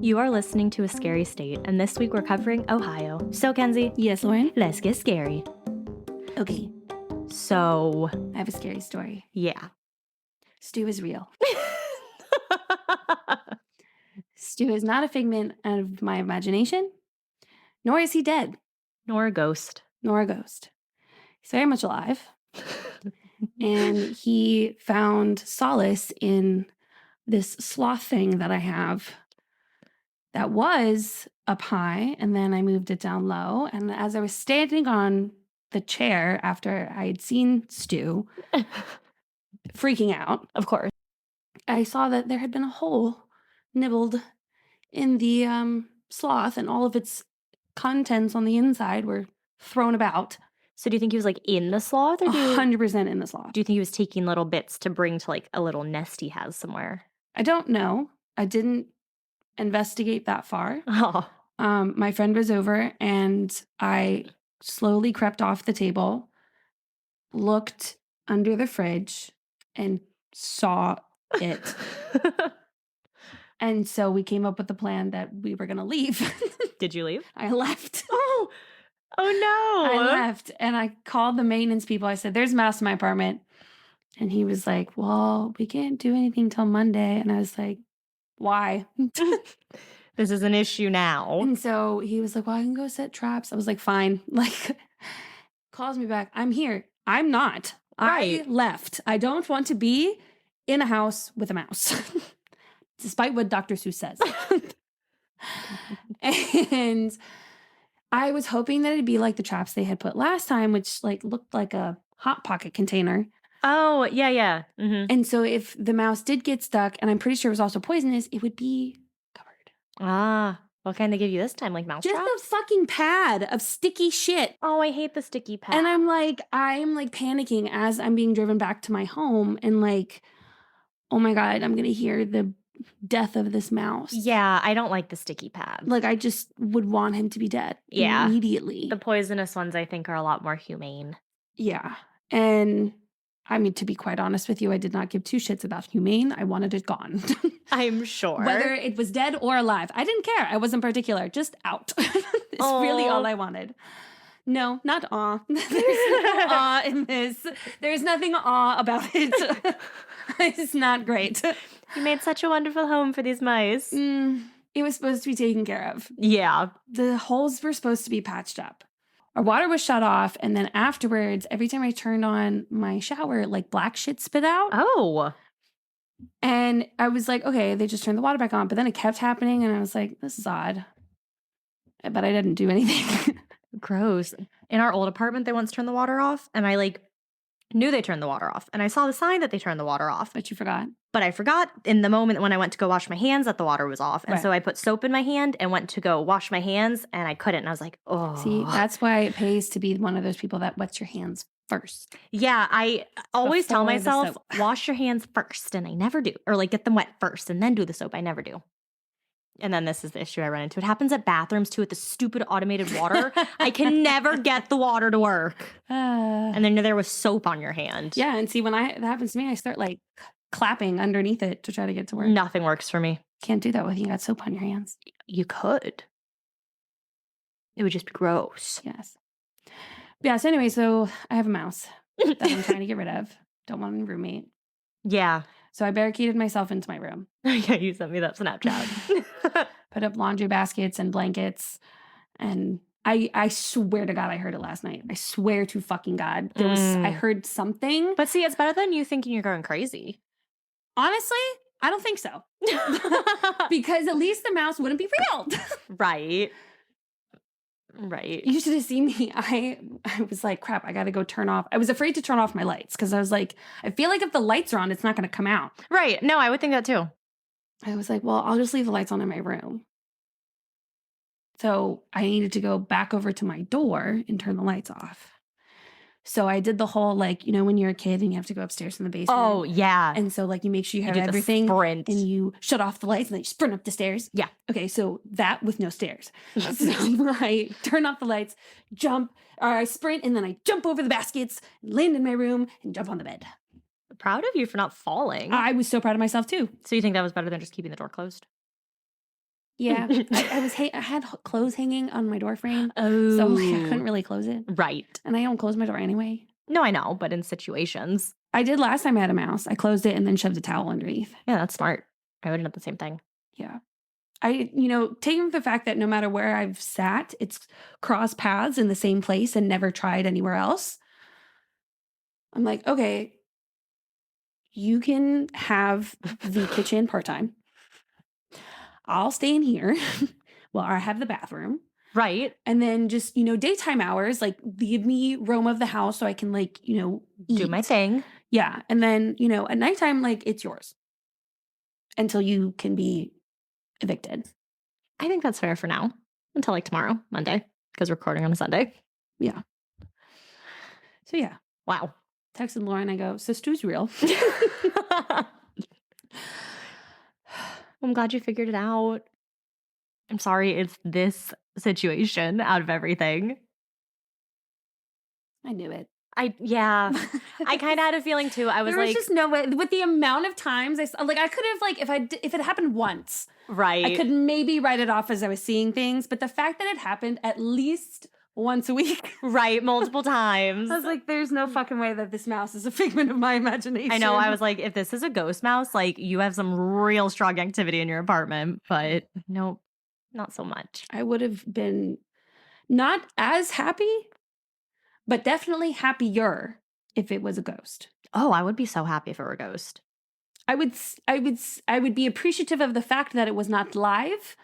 You are listening to A Scary State, and this week we're covering Ohio. So, Kenzie. Yes, Lauren? Let's get scary. Okay. So. I have a scary story. Yeah. Stu is real. Stu is not a figment of my imagination, nor is he dead. Nor a ghost. Nor a ghost. He's very much alive. And he found solace in this sloth thing that I have that was up high, and then I moved it down low. And as I was standing on the chair after I had seen Stu freaking out, Of course, I saw that there had been a hole nibbled in the sloth, and all of its contents on the inside were thrown about. So do you think he was like in the sloth? Or 100% in the sloth. Do you think he was taking little bits to bring to like a little nest he has somewhere? I don't know. I didn't investigate that far. Oh. My friend was over, and I slowly crept off the table, looked under the fridge, and saw it. And so we came up with the plan that we were going to leave. Did you leave? I left. Oh no. I left, and I called the maintenance people. I said, there's a mouse in my apartment. And he was like, well, we can't do anything till Monday. And I was like, why? This is an issue now. And so he was like, well, I can go set traps. I was like, fine. Like, calls me back. I'm here. I'm not. Right. I left. I don't want to be in a house with a mouse, despite what Dr. Seuss says. And I was hoping that it'd be like the traps they had put last time, which like looked like a Hot Pocket container. Oh, yeah. Mm-hmm. And so if the mouse did get stuck, and I'm pretty sure it was also poisonous, it would be covered. Ah, what kind they give you this time? Like mouse Just traps? a fucking pad of sticky shit. Oh, I hate the sticky pad. And I'm like panicking as I'm being driven back to my home, and like, oh my God, I'm going to hear the death of this mouse. Yeah, I don't like the sticky pad. Like, I just would want him to be dead. Yeah. Immediately. The poisonous ones, I think, are a lot more humane. Yeah. And I mean, to be quite honest with you, I did not give two shits about humane. I wanted it gone. I'm sure. Whether it was dead or alive. I didn't care. I wasn't particular. Just out. It's really all I wanted. No, not awe. There's no awe in this. There's nothing awe about it. It's not great. You made such a wonderful home for these mice. It was supposed to be taken care of. Yeah. The holes were supposed to be patched up. Our water was shut off, and then afterwards, every time I turned on my shower, like black shit spit out. Oh. And I was like, okay, they just turned the water back on. But then it kept happening, and I was like, this is odd. But I didn't do anything. Gross. In our old apartment, they once turned the water off, and I knew they turned the water off. And I saw the sign that they turned the water off. But you forgot. But I forgot in the moment when I went to go wash my hands that the water was off. And Right. so I put soap in my hand and went to go wash my hands, and I couldn't. And I was like, oh. See, that's why it pays to be one of those people that wets your hands first. Yeah, I always tell Before the myself, soap. wash your hands first, and I never do. Or get them wet first and then do the soap. I never do. And then this is the issue I run into. It happens at bathrooms too with the stupid automated water. I can never get the water to work. And then you're there with soap on your hand. Yeah, and see, when that happens to me, I start clapping underneath it to try to get to work. Nothing works for me. Can't do that with you got soap on your hands. You could. It would just be gross. Yes. Yeah, so anyway, so I have a mouse that I'm trying to get rid of. Don't want a roommate. Yeah. So I barricaded myself into my room. Yeah, you sent me that Snapchat. Put up laundry baskets and blankets. And I swear to God, I heard it last night. I swear to fucking God. I heard something. But see, it's better than you thinking you're going crazy. Honestly, I don't think so. Because at least the mouse wouldn't be real. Right. You should have seen me. I was like, crap, I got to go turn off. I was afraid to turn off my lights because I was like, I feel like if the lights are on, it's not going to come out. Right. No, I would think that too. I was like, well, I'll just leave the lights on in my room. So I needed to go back over to my door and turn the lights off. So I did the whole, when you're a kid and you have to go upstairs in the basement. Oh, yeah. And so, you make sure you have do the everything. sprint. And you shut off the lights and then you sprint up the stairs. Yeah. Okay, so that with no stairs. So I turn off the lights, I sprint, and then I jump over the baskets, land in my room, and jump on the bed. Proud of you for not falling. I was so proud of myself, too. So you think that was better than just keeping the door closed? Yeah. I had clothes hanging on my door frame. Oh. So I couldn't really close it. Right. And I don't close my door anyway. No, I know, but in situations. I did last time I had a mouse. I closed it and then shoved a towel underneath. Yeah, that's smart. I would have done the same thing. Yeah. Taking the fact that no matter where I've sat, it's crossed paths in the same place and never tried anywhere else. I'm like, okay, you can have the kitchen part-time. I'll stay in here while I have the bathroom. Right. And then just, daytime hours, like leave me roam of the house so I can Do eat. my thing. Yeah. And then, at nighttime, it's yours until you can be evicted. I think that's fair for now. Until tomorrow, Monday, because we're recording on a Sunday. Yeah. So yeah. Wow. Texted Lauren, I go, so Stu's real. I'm glad you figured it out. I'm sorry it's this situation out of everything. I knew it. I kind of had a feeling too. I was there was like, just no way. With the amount of times I could have if it happened once, right. I could maybe write it off as I was seeing things. But the fact that it happened at least once a week, right, multiple times. I was like, there's no fucking way that this mouse is a figment of my imagination. I know. I was like, if this is a ghost mouse, you have some real strong activity in your apartment. But nope, not so much. I would have been not as happy, but definitely happier if it was a ghost. Oh, I would be so happy if it were a ghost. I would be appreciative of the fact that it was not live,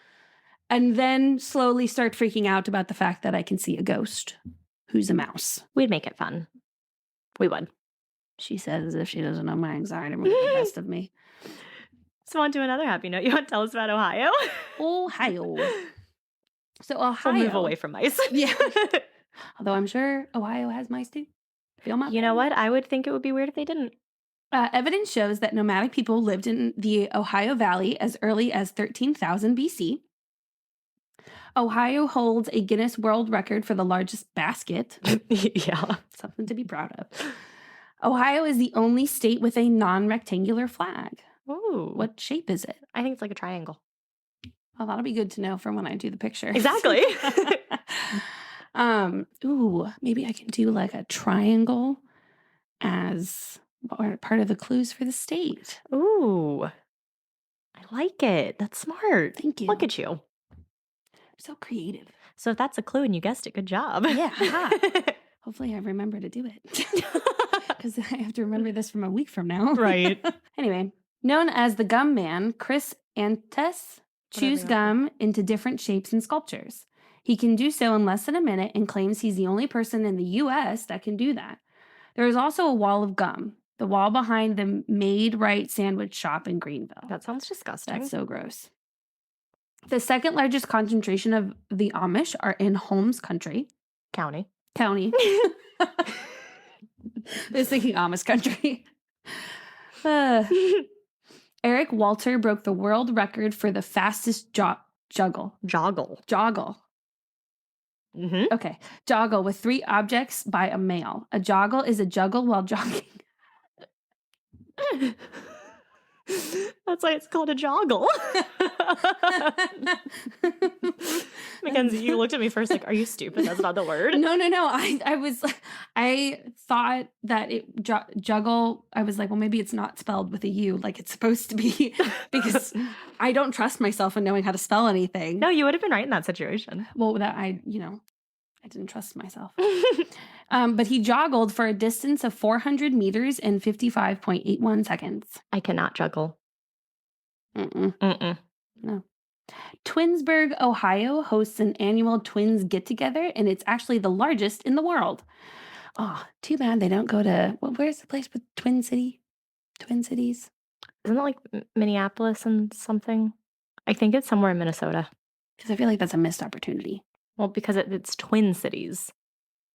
and then slowly start freaking out about the fact that I can see a ghost who's a mouse. We'd make it fun. We would. She says as if she doesn't know my anxiety would get the best of me. So on to another happy note. You want to tell us about Ohio? Ohio. So Ohio. We'll move away from mice. Yeah. Although I'm sure Ohio has mice too. Feel my You know what? I would think it would be weird if they didn't. Evidence shows that nomadic people lived in the Ohio Valley as early as 13,000 BC. Ohio holds a Guinness World Record for the largest basket. Yeah. Something to be proud of. Ohio is the only state with a non-rectangular flag. Ooh. What shape is it? I think it's like a triangle. Well, that'll be good to know for when I do the picture. Exactly. Maybe I can do a triangle as part of the clues for the state. Ooh. I like it. That's smart. Thank you. Look at you. So creative. So if that's a clue and you guessed it, good job. Yeah. Hopefully I remember to do it. Because I have to remember this from a week from now. Right. Anyway, known as the Gum Man, Chris Antes chews gum into different shapes and sculptures. He can do so in less than a minute and claims he's the only person in the U.S. that can do that. There is also a wall of gum, the wall behind the Made Right sandwich shop in Greenville. That sounds disgusting. That's so gross. The second largest concentration of the Amish are in Holmes County. I was thinking Amish country. Eric Walter broke the world record for the fastest joggle. Mm-hmm. Okay. Joggle with 3 objects by a male. A joggle is a juggle while jogging. That's why it's called a joggle. Mackenzie, you looked at me first are you stupid? That's not the word. No. I thought that it juggle. I was like, well, maybe it's not spelled with a U like it's supposed to be because I don't trust myself in knowing how to spell anything. No, you would have been right in that situation. Well, I didn't trust myself. But he joggled for a distance of 400 meters in 55.81 seconds. I cannot juggle. Mm-mm. No. Twinsburg, Ohio hosts an annual twins get-together, and it's actually the largest in the world. Oh, too bad they don't go to, where's the place with Twin Cities? Isn't it Minneapolis and something? I think it's somewhere in Minnesota. Because I feel like that's a missed opportunity. Well, because it's Twin Cities.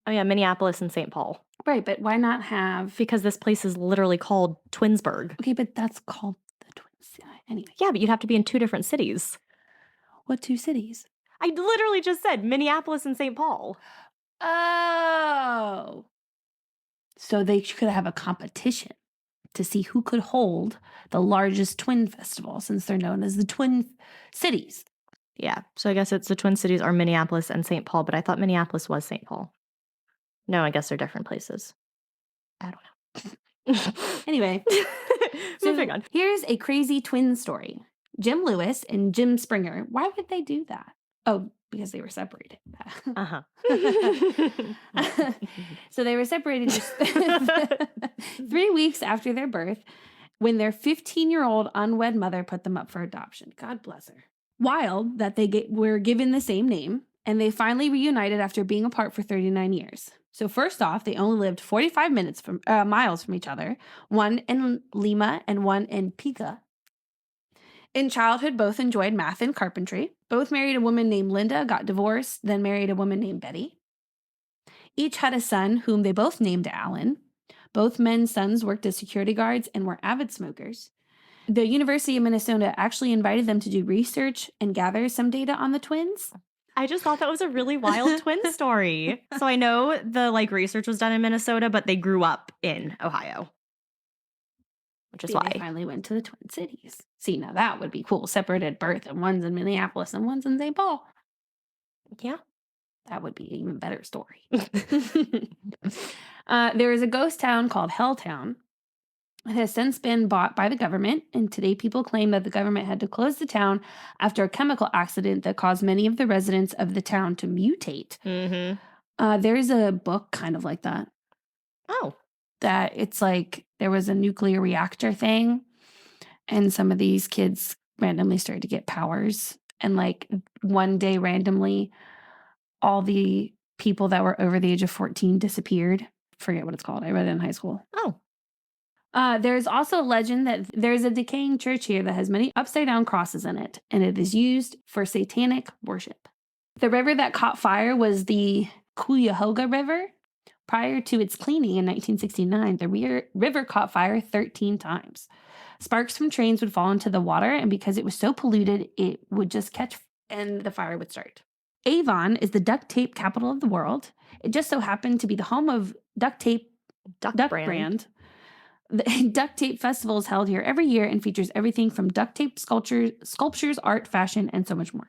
Oh, yeah, Minneapolis and St. Paul. Right, but why not have... Because this place is literally called Twinsburg. Okay, but that's called the Twin Cities. Anyway. Yeah, but you'd have to be in 2 different cities. What 2 cities? I literally just said Minneapolis and St. Paul. Oh. So they could have a competition to see who could hold the largest twin festival since they're known as the Twin Cities. Yeah. So I guess it's the Twin Cities are Minneapolis and St. Paul, but I thought Minneapolis was St. Paul. No, I guess they're different places. I don't know. Anyway, Moving on. Here's a crazy twin story. Jim Lewis and Jim Springer. Why would they do that? Oh, because they were separated. Uh-huh. So they were separated just 3 weeks after their birth when their 15-year-old unwed mother put them up for adoption. God bless her. Wild that they were given the same name, and they finally reunited after being apart for 39 years. So first off, they only lived 45 miles from each other, one in Lima and one in Pica. In childhood, both enjoyed math and carpentry. Both married a woman named Linda, got divorced, then married a woman named Betty. Each had a son whom they both named Alan. Both men's sons worked as security guards and were avid smokers. The University of Minnesota actually invited them to do research and gather some data on the twins. I just thought that was a really wild twin story. So I know the research was done in Minnesota, but they grew up in Ohio. Which is why they finally went to the Twin Cities. See, now that would be cool. Separated birth, and one's in Minneapolis and one's in St. Paul. Yeah. That would be an even better story. There is a ghost town called Helltown. It has since been bought by the government, and today people claim that the government had to close the town after a chemical accident that caused many of the residents of the town to mutate. Mm-hmm. There's a book kind of like that. Oh. That it's like there was a nuclear reactor thing, and some of these kids randomly started to get powers. And one day randomly, all the people that were over the age of 14 disappeared. Forget what it's called. I read it in high school. Oh. There's also a legend that there's a decaying church here that has many upside-down crosses in it, and it is used for satanic worship. The river that caught fire was the Cuyahoga River. Prior to its cleaning in 1969, the river caught fire 13 times. Sparks from trains would fall into the water, and because it was so polluted, it would just catch and the fire would start. Avon is the duct tape capital of the world. It just so happened to be the home of duct brand. The duct tape festival is held here every year and features everything from duct tape sculptures, art, fashion, and so much more.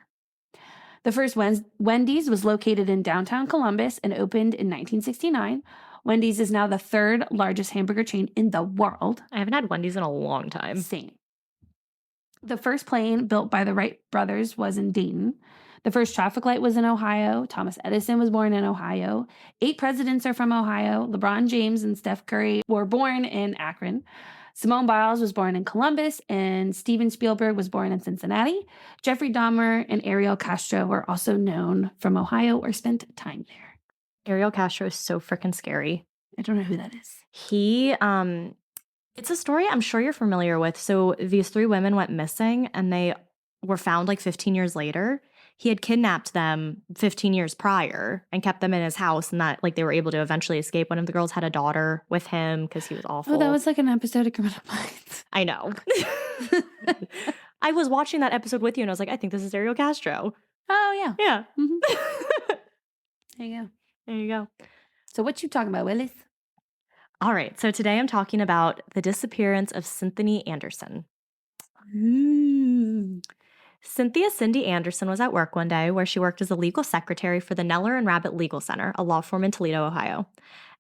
The first Wendy's was located in downtown Columbus and opened in 1969. Wendy's is now the third largest hamburger chain in the world. I haven't had Wendy's in a long time. Same. The first plane built by the Wright brothers was in Dayton. The first traffic light was in Ohio. Thomas Edison was born in Ohio. 8 presidents are from Ohio. LeBron James and Steph Curry were born in Akron. Simone Biles was born in Columbus, and Steven Spielberg was born in Cincinnati. Jeffrey Dahmer and Ariel Castro were also known from Ohio or spent time there. Ariel Castro is so freaking scary. I don't know who that is. He, it's a story I'm sure you're familiar with. So these 3 women went missing, and they were found 15 years later. He had kidnapped them 15 years prior and kept them in his house, and that they were able to eventually escape. One of the girls had a daughter with him because he was awful. Oh, that was an episode of Criminal Minds. I know. I was watching that episode with you, and I was like, I think this is Ariel Castro. Oh, yeah. Yeah. Mm-hmm. There you go. There you go. So what you talking about, Willis? All right. So today I'm talking about the disappearance of Cynthia Anderson. Cynthia Cindy Anderson was at work one day where she worked as a legal secretary for the Neller and Rabbit Legal Center, a law firm in Toledo, Ohio.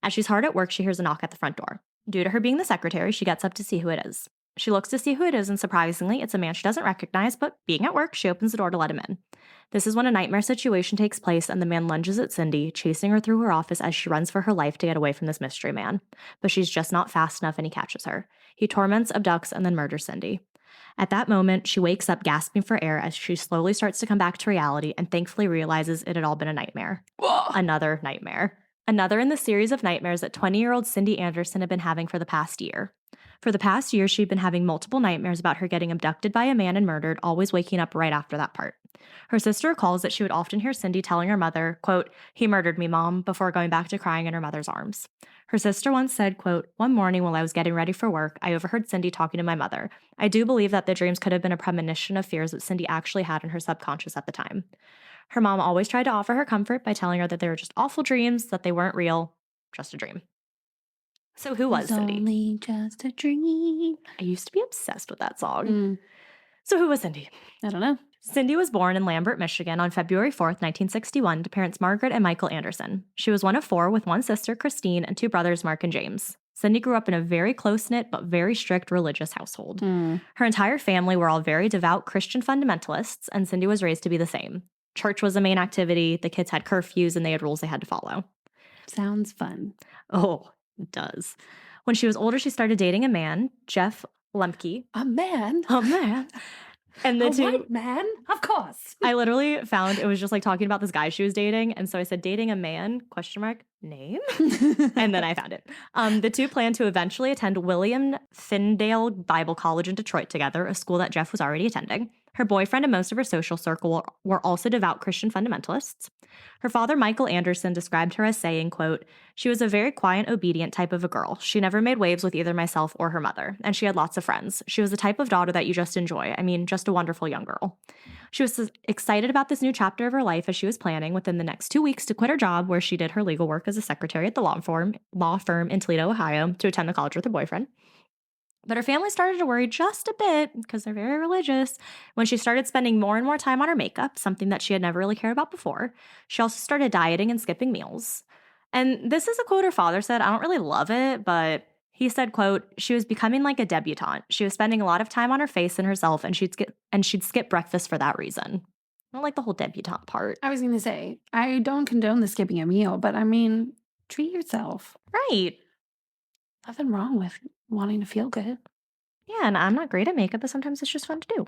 As she's hard at work, she hears a knock at the front door. Due to her being the secretary, she gets up to see who it is. She looks to see who it is, and surprisingly, it's a man she doesn't recognize, but being at work, she opens the door to let him in. This is when a nightmare situation takes place, and the man lunges at Cindy, chasing her through her office as she runs for her life to get away from this mystery man. But she's just not fast enough, and he catches her. He torments, abducts, and then murders Cindy. At that moment, she wakes up gasping for air as she slowly starts to come back to reality and thankfully realizes it had all been a nightmare. Another nightmare. Another in the series of nightmares that 20-year-old Cindy Anderson had been having for the past year. For the past year, she'd been having multiple nightmares about her getting abducted by a man and murdered, always waking up right after that part. Her sister recalls that she would often hear Cindy telling her mother, quote, "He murdered me, Mom," before going back to crying in her mother's arms. Her sister once said, quote, "One morning while I was getting ready for work, I overheard Cindy talking to my mother. I do believe that the dreams could have been a premonition of fears that Cindy actually had in her subconscious at the time." Her mom always tried to offer her comfort by telling her that they were just awful dreams, that they weren't real, just a dream. So who was Cindy? Only just a dream. I used to be obsessed with that song. So who was Cindy? I don't know. Cindy was born in Lambert, Michigan on February 4th, 1961, to parents Margaret and Michael Anderson. She was one of 4 with one sister, Christine, and 2 brothers, Mark and James. Cindy grew up in a very close-knit but very strict religious household. Her entire family were all very devout Christian fundamentalists, and Cindy was raised to be the same. Church was the main activity, the kids had curfews, and they had rules they had to follow. Sounds fun. Oh, it does. When she was older, she started dating a man, Jeff Lemke. A man? A man. And the A two, white man? Of course. I literally found it was just like talking about this guy she was dating. And so I said, dating a man, question mark, name? And then I found it. The two planned to eventually attend William Tyndale Bible College in Detroit together, a school that Jeff was already attending. Her boyfriend and most of her social circle were also devout Christian fundamentalists. Her father, Michael Anderson, described her as saying, quote, "She was a very quiet, obedient type of a girl. She never made waves with either myself or her mother, and she had lots of friends. She was the type of daughter that you just enjoy. I mean, just a wonderful young girl." She was excited about this new chapter of her life as she was planning within the next 2 weeks to quit her job where she did her legal work as a secretary at the law firm in Toledo, Ohio, to attend the college with her boyfriend. But her family started to worry just a bit, because they're very religious, when she started spending more and more time on her makeup, something that she had never really cared about before. She also started dieting and skipping meals. And this is a quote her father said. I don't really love it, but he said, quote, "She was becoming like a debutante. She was spending a lot of time on her face and herself, and she'd skip breakfast for that reason." I don't like the whole debutante part. I was going to say, I don't condone the skipping a meal, but I mean, treat yourself. Right. Nothing wrong with wanting to feel good. Yeah, and I'm not great at makeup, but sometimes it's just fun to do.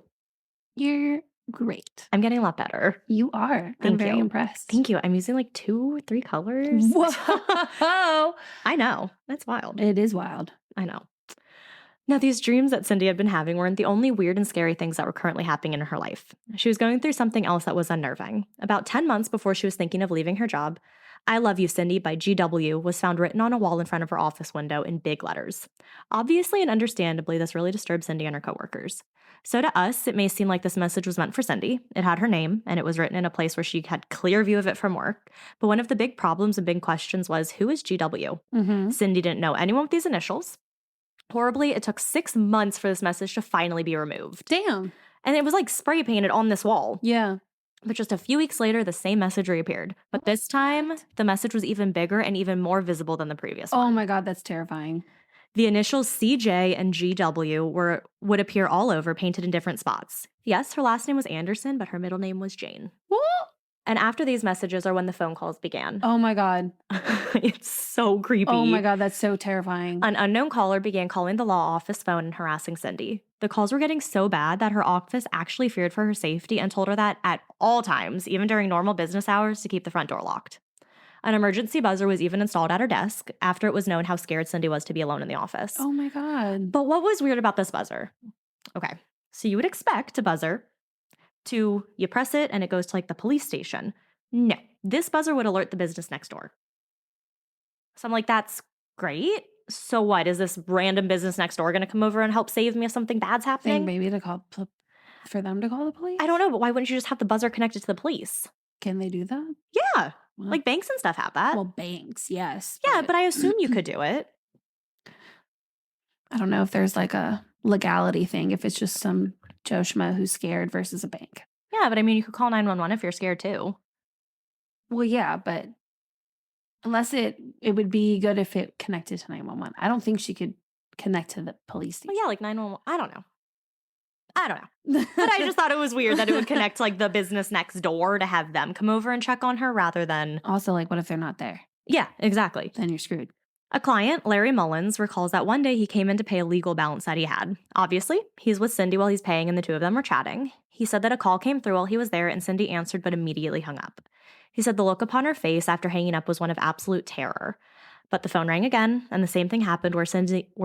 You're great. I'm getting a lot better. You are. Thank I'm very you. impressed. Thank you. I'm using like 2 or 3 colors. Whoa. I know. That's wild. It is wild. I know. Now, these dreams that Cindy had been having weren't the only weird and scary things that were currently happening in her life. She was going through something else that was unnerving. About 10 months before she was thinking of leaving her job, "I Love You, Cindy" by GW was found written on a wall in front of her office window in big letters. Obviously and understandably, this really disturbed Cindy and her coworkers. So to us, it may seem like this message was meant for Cindy. It had her name, and it was written in a place where she had clear view of it from work. But one of the big problems and big questions was, who is GW? Mm-hmm. Cindy didn't know anyone with these initials. Horribly, it took 6 months for this message to finally be removed. Damn. And it was like spray painted on this wall. Yeah. But just a few weeks later, the same message reappeared. But this time, the message was even bigger and even more visible than the previous one. Oh my God, that's terrifying. The initials CJ and GW would appear all over, painted in different spots. Yes, her last name was Anderson, but her middle name was Jane. What? And after these messages are when the phone calls began. Oh my God. It's so creepy. Oh my God, that's so terrifying. An unknown caller began calling the law office phone and harassing Cindy. The calls were getting so bad that her office actually feared for her safety and told her that at all times, even during normal business hours, to keep the front door locked. An emergency buzzer was even installed at her desk after it was known how scared Cindy was to be alone in the office. Oh my God. But what was weird about this buzzer? Okay, so you would expect a buzzer you press it and it goes to like the police station. No, this buzzer would alert the business next door. So I'm like, that's great. So what? Is this random business next door going to come over and help save me if something bad's happening? Think maybe for them to call the police? I don't know, but why wouldn't you just have the buzzer connected to the police? Can they do that? Yeah, Well, like banks and stuff have that. well, banks, yes. Yeah, but I assume you could do it. I don't know if there's like a legality thing, if it's just some Joe Schmo who's scared versus a bank. Yeah, but I mean, you could call 911 if you're scared too. Well, yeah, but unless it would be good if it connected to 911. I don't think she could connect to the police Well, station. yeah, like 911. I don't know. But I just thought it was weird that it would connect to like the business next door to have them come over and check on her rather than. Also, like, what if they're not there? Yeah, exactly. Then you're screwed. A client, Larry Mullins, recalls that one day he came in to pay a legal balance that he had. Obviously, he's with Cindy while he's paying and the two of them were chatting. He said that a call came through while he was there and Cindy answered but immediately hung up. He said the look upon her face after hanging up was one of absolute terror. But the phone rang again, and the same thing happened where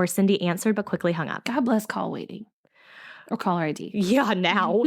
Cindy answered but quickly hung up. God bless call waiting. Or caller ID. Yeah, now.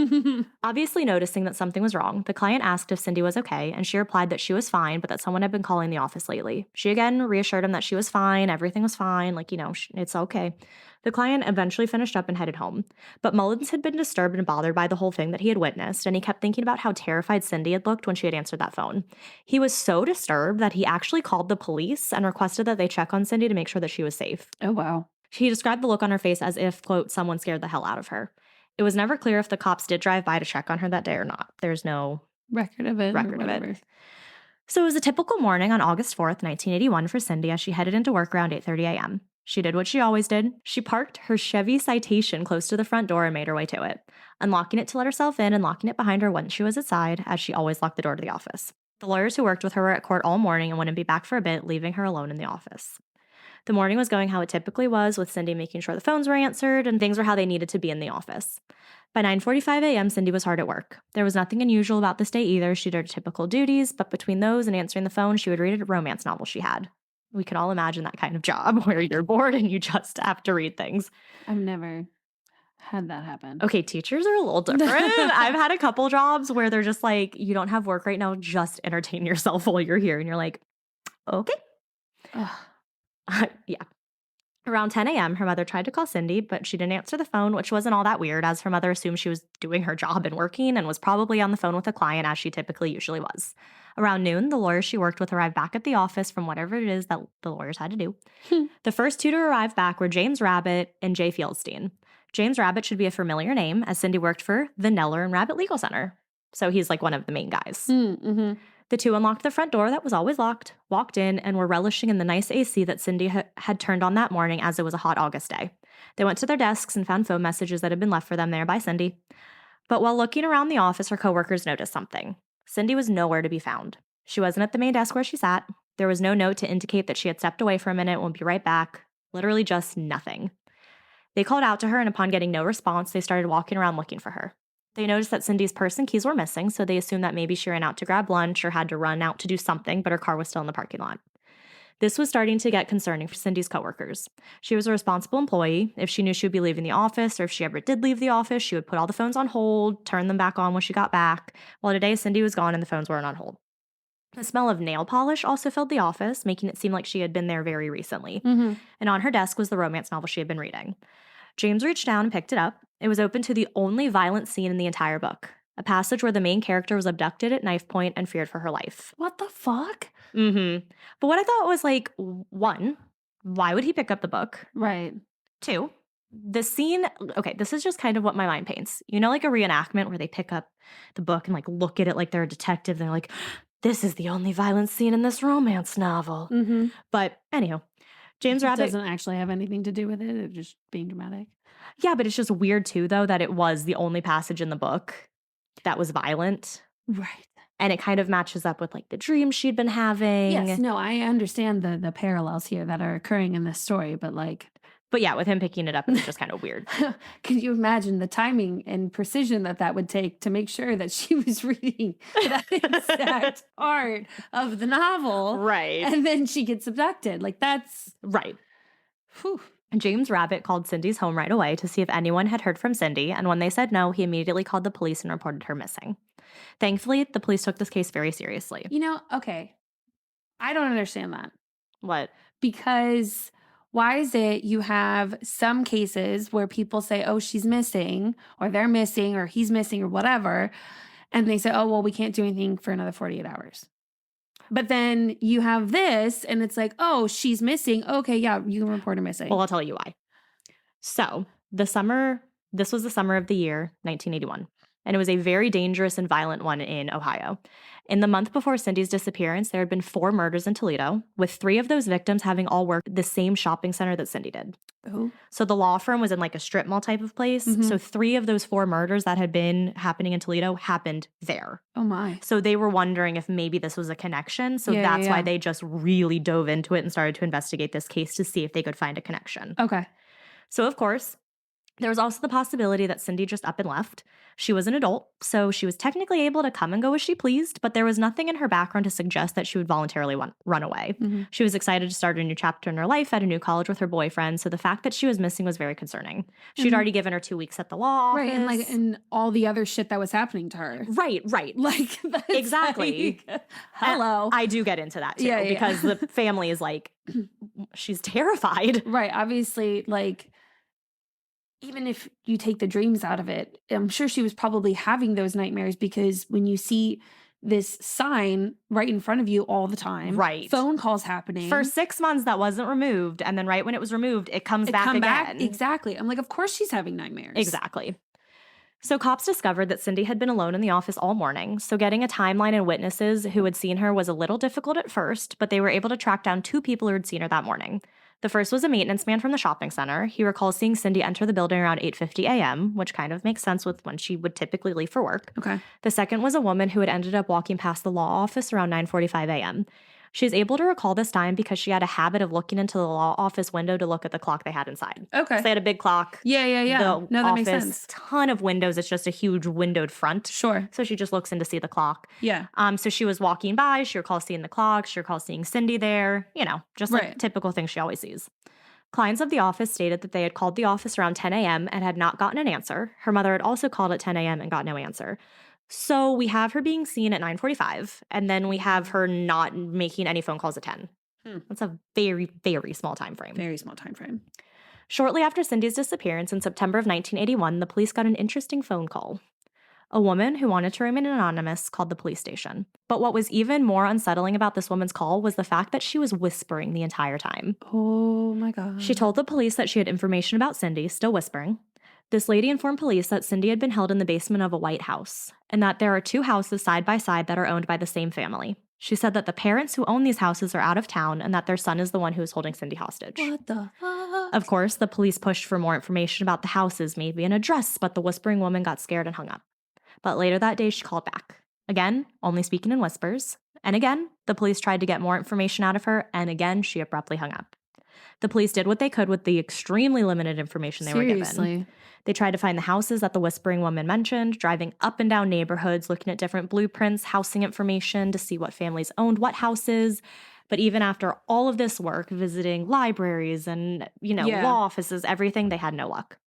Obviously noticing that something was wrong, the client asked if Cindy was okay, and she replied that she was fine, but that someone had been calling the office lately. She again reassured him that she was fine, everything was fine, like, it's okay. The client eventually finished up and headed home. But Mullins had been disturbed and bothered by the whole thing that he had witnessed, and he kept thinking about how terrified Cindy had looked when she had answered that phone. He was so disturbed that he actually called the police and requested that they check on Cindy to make sure that she was safe. Oh, wow. He described the look on her face as if, quote, someone scared the hell out of her. It was never clear if the cops did drive by to check on her that day or not. There's no Record of it. record or of it. whatever. So it was a typical morning on August 4th, 1981 for Cindy as she headed into work around 8:30 a.m. She did what she always did. She parked her Chevy Citation close to the front door and made her way to it, unlocking it to let herself in and locking it behind her once she was inside, as she always locked the door to the office. The lawyers who worked with her were at court all morning and wouldn't be back for a bit, leaving her alone in the office. The morning was going how it typically was, with Cindy making sure the phones were answered and things were how they needed to be in the office. By 9:45 a.m., Cindy was hard at work. There was nothing unusual about this day either. She did her typical duties, but between those and answering the phone, she would read a romance novel she had. We can all imagine that kind of job where you're bored and you just have to read things. I've never had that happen. Okay, teachers are a little different. I've had a couple jobs where they're just like, you don't have work right now, just entertain yourself while you're here. And you're like, okay. Yeah. Around 10 a.m., her mother tried to call Cindy, but she didn't answer the phone, which wasn't all that weird, as her mother assumed she was doing her job and working and was probably on the phone with a client, as she typically usually was. Around noon, the lawyers she worked with arrived back at the office from whatever it is that the lawyers had to do. The first two to arrive back were James Rabbit and Jay Fieldstein. James Rabbit should be a familiar name, as Cindy worked for the Neller and Rabbit Legal Center. So he's like one of the main guys. Mm-hmm. The two unlocked the front door that was always locked, walked in, and were relishing in the nice AC that Cindy had turned on that morning, as it was a hot August day. They went to their desks and found phone messages that had been left for them there by Cindy. But while looking around the office, her coworkers noticed something. Cindy was nowhere to be found. She wasn't at the main desk where she sat. There was no note to indicate that she had stepped away for a minute and would be right back. Literally just nothing. They called out to her, and upon getting no response, they started walking around looking for her. They noticed that Cindy's purse and keys were missing, so they assumed that maybe she ran out to grab lunch or had to run out to do something, but her car was still in the parking lot. This was starting to get concerning for Cindy's coworkers. She was a responsible employee. If she knew she would be leaving the office, or if she ever did leave the office, she would put all the phones on hold, turn them back on when she got back. Well, today, Cindy was gone and the phones weren't on hold. The smell of nail polish also filled the office, making it seem like she had been there very recently. Mm-hmm. And on her desk was the romance novel she had been reading. James reached down and picked it up. It was open to the only violent scene in the entire book, a passage where the main character was abducted at knife point and feared for her life. What the fuck? Mm-hmm. But what I thought was like, one, why would he pick up the book? Right. Two, the scene, okay, this is just kind of what my mind paints. You know, like a reenactment where they pick up the book and like look at it like they're a detective. They're like, this is the only violent scene in this romance novel. Mm-hmm. But anyhow, James Rabbit doesn't actually have anything to do with it. It's just being dramatic. Yeah, but it's just weird too, though, that it was the only passage in the book that was violent. Right. And it kind of matches up with like the dreams she'd been having. Yes, no, I understand the parallels here that are occurring in this story, but like... But yeah, with him picking it up, it's just kind of weird. Could you imagine the timing and precision that would take to make sure that she was reading that exact part of the novel? Right. And then she gets abducted. Like, that's... Right. Whew. James Rabbit called Cindy's home right away to see if anyone had heard from Cindy, and when they said no, he immediately called the police and reported her missing. Thankfully, the police took this case very seriously. You know, okay, I don't understand that. What? Because why is it you have some cases where people say, oh, she's missing, or they're missing, or he's missing, or whatever, and they say, oh, well, we can't do anything for another 48 hours. But then you have this, and it's like, oh, she's missing. Okay, yeah, you can report her missing. Well, I'll tell you why. So, this was the summer of the year 1981, and it was a very dangerous and violent one in Ohio. In the month before Cindy's disappearance, there had been 4 murders in Toledo, with 3 of those victims having all worked at the same shopping center that Cindy did. Oh. So the law firm was in like a strip mall type of place. Mm-hmm. So 3 of those 4 murders that had been happening in Toledo happened there. Oh my. So they were wondering if maybe this was a connection. So Yeah, that's yeah, why yeah. they just really dove into it and started to investigate this case to see if they could find a connection. Okay. So of course, there was also the possibility that Cindy just up and left. She was an adult, so she was technically able to come and go as she pleased, but there was nothing in her background to suggest that she would voluntarily run away. Mm-hmm. She was excited to start a new chapter in her life at a new college with her boyfriend, so the fact that she was missing was very concerning. She'd Mhm. already given her 2 weeks at the law Right, and office. and all the other shit that was happening to her. Right. Like, that's Exactly. like, hello. I do get into that too, Yeah, yeah. because the family is like, she's terrified. Right, obviously, like, even if you take the dreams out of it, I'm sure she was probably having those nightmares because when you see this sign right in front of you all the time, Right. phone calls happening. For 6 months, that wasn't removed, and then right when it was removed, it comes it back come again. back. Exactly. I'm like, of course she's having nightmares. Exactly. So cops discovered that Cindy had been alone in the office all morning, so getting a timeline and witnesses who had seen her was a little difficult at first, but they were able to track down 2 people who had seen her that morning. The first was a maintenance man from the shopping center. He recalls seeing Cindy enter the building around 8:50 a.m., which kind of makes sense with when she would typically leave for work. Okay. The second was a woman who had ended up walking past the law office around 9:45 a.m. She's able to recall this time because she had a habit of looking into the law office window to look at the clock they had inside. Okay. So they had a big clock. Yeah. The No, that office, makes sense. ton of windows. It's just a huge windowed front. Sure. So she just looks in to see the clock. Yeah. So she was walking by. She recalls seeing the clock. She recalls seeing Cindy there. Just like typical things she always sees. Clients of the office stated that they had called the office around 10 a.m. and had not gotten an answer. Her mother had also called at 10 a.m. and got no answer. So we have her being seen at 9:45, and then we have her not making any phone calls at 10. That's a very, very small time frame. Very small time frame. Shortly after Cindy's disappearance in September of 1981, the police got an interesting phone call. A woman who wanted to remain anonymous called the police station. But what was even more unsettling about this woman's call was the fact that she was whispering the entire time. Oh my God. She told the police that she had information about Cindy, still whispering. This lady informed police that Cindy had been held in the basement of a white house, and that there are 2 houses side by side that are owned by the same family. She said that the parents who own these houses are out of town and that their son is the one who is holding Cindy hostage. What the fuck? Of course, the police pushed for more information about the houses, maybe an address, but the whispering woman got scared and hung up. But later that day, she called back. Again, only speaking in whispers. And again, the police tried to get more information out of her, and again, she abruptly hung up. The police did what they could with the extremely limited information they were given. They tried to find the houses that the whispering woman mentioned, driving up and down neighborhoods, looking at different blueprints, housing information to see what families owned what houses. But even after all of this work, visiting libraries and, law offices, everything, they had no luck.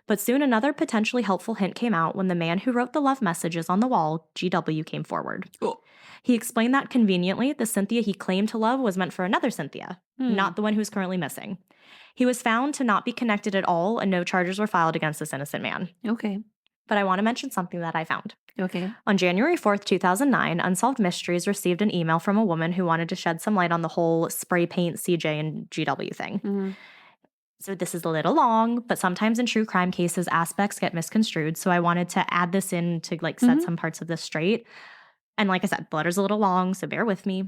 But soon another potentially helpful hint came out when the man who wrote the love messages on the wall, GW, came forward. Oh. He explained that conveniently, the Cynthia he claimed to love was meant for another Cynthia, not the one who's currently missing. He was found to not be connected at all, and no charges were filed against this innocent man. Okay. But I want to mention something that I found. Okay. On January 4th, 2009, Unsolved Mysteries received an email from a woman who wanted to shed some light on the whole spray paint CJ and GW thing. Mm-hmm. So this is a little long, but sometimes in true crime cases, aspects get misconstrued. So I wanted to add this in to set some parts of this straight. And like I said, the letter's a little long, so bear with me.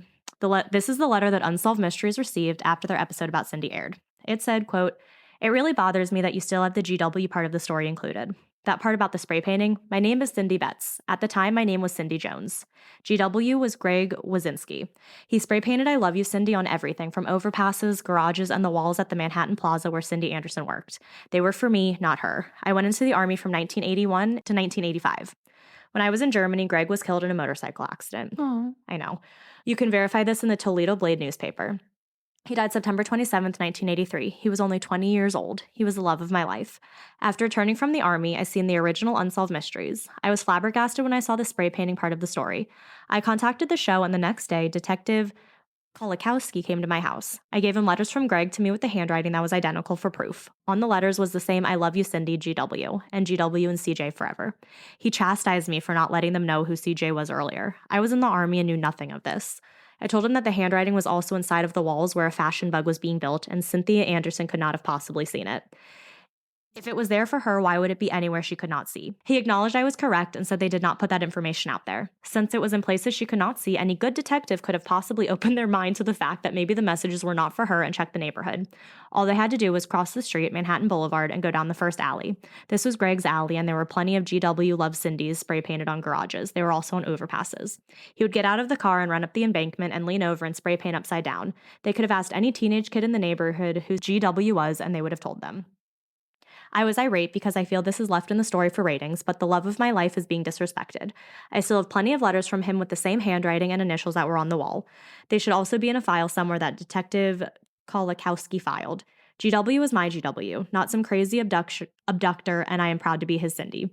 This is the letter that Unsolved Mysteries received after their episode about Cindy aired. It said, quote, "It really bothers me that you still have the GW part of the story included. That part about the spray painting, my name is Cindy Betts. At the time, my name was Cindy Jones. GW was Greg Wazinski. He spray painted I Love You, Cindy on everything from overpasses, garages, and the walls at the Manhattan Plaza where Cindy Anderson worked. They were for me, not her. I went into the Army from 1981 to 1985. When I was in Germany, Greg was killed in a motorcycle accident." Oh. I know. You can verify this in the Toledo Blade newspaper. He died September 27th, 1983. He was only 20 years old. He was the love of my life. After returning from the Army, I seen the original Unsolved Mysteries. I was flabbergasted when I saw the spray painting part of the story. I contacted the show, and the next day, Detective Kolakowski came to my house. I gave him letters from Greg to me with the handwriting that was identical for proof. On the letters was the same I Love You, Cindy, GW, and GW and CJ forever. He chastised me for not letting them know who CJ was earlier. I was in the Army and knew nothing of this. I told him that the handwriting was also inside of the walls where a fashion bug was being built, and Cynthia Anderson could not have possibly seen it. If it was there for her, why would it be anywhere she could not see? He acknowledged I was correct and said they did not put that information out there. Since it was in places she could not see, any good detective could have possibly opened their mind to the fact that maybe the messages were not for her and checked the neighborhood. All they had to do was cross the street, Manhattan Boulevard, and go down the first alley. This was Greg's alley, and there were plenty of GW Love Cindy's spray painted on garages. They were also on overpasses. He would get out of the car and run up the embankment and lean over and spray paint upside down. They could have asked any teenage kid in the neighborhood who GW was, and they would have told them. I was irate because I feel this is left in the story for ratings, but the love of my life is being disrespected. I still have plenty of letters from him with the same handwriting and initials that were on the wall. They should also be in a file somewhere that Detective Kolakowski filed. GW is my GW, not some crazy abductor, and I am proud to be his Cindy.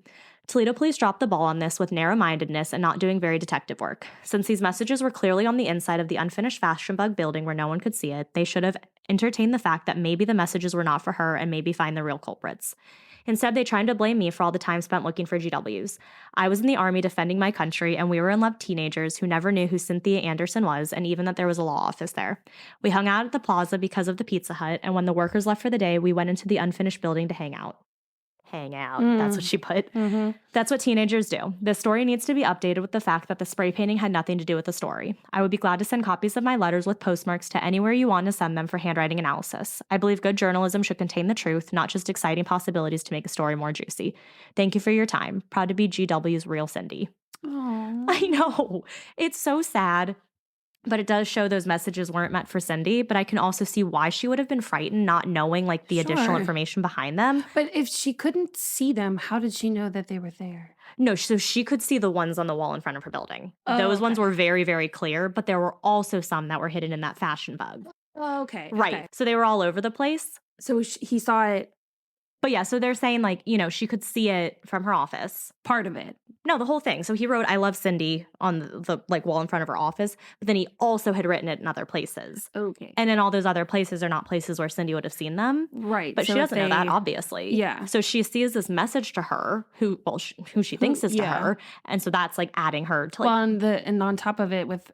Toledo Police dropped the ball on this with narrow-mindedness and not doing very detective work. Since these messages were clearly on the inside of the unfinished fashion bug building where no one could see it, they should have entertained the fact that maybe the messages were not for her and maybe find the real culprits. Instead, they tried to blame me for all the time spent looking for GWs. I was in the Army defending my country, and we were in love teenagers who never knew who Cynthia Anderson was, and even that there was a law office there. We hung out at the plaza because of the Pizza Hut, and when the workers left for the day, we went into the unfinished building to hang out. hang out. That's what she put. That's what teenagers do. This story needs to be updated with the fact that the spray painting had nothing to do with the story. I would be glad to send copies of my letters with postmarks to anywhere you want to send them for handwriting analysis. I believe good journalism should contain the truth, not just exciting possibilities to make a story more juicy. Thank you for your time. Proud to be GW's real Cindy. Aww. I know. It's so sad. But it does show those messages weren't meant for Cindy. But I can also see why she would have been frightened, not knowing like the additional Sure. information behind them. But if she couldn't see them, how did she know that they were there? No, so she could see the ones on the wall in front of her building. Oh, Those ones okay. were very, very clear. But there were also some that were hidden in that fashion bug. Oh, okay. Right. Okay. So they were all over the place. So he saw it, But yeah, so they're saying like, she could see it from her office. part of it. No, the whole thing. So he wrote, "I love Cindy" on the like wall in front of her office. But then he also had written it in other places. Okay. And in all those other places are not places where Cindy would have seen them. Right. But so she if doesn't know that, they- obviously. Yeah. So she sees this message to her, who she thinks is to yeah. her. And so that's like adding her to like, Well, and on top of it with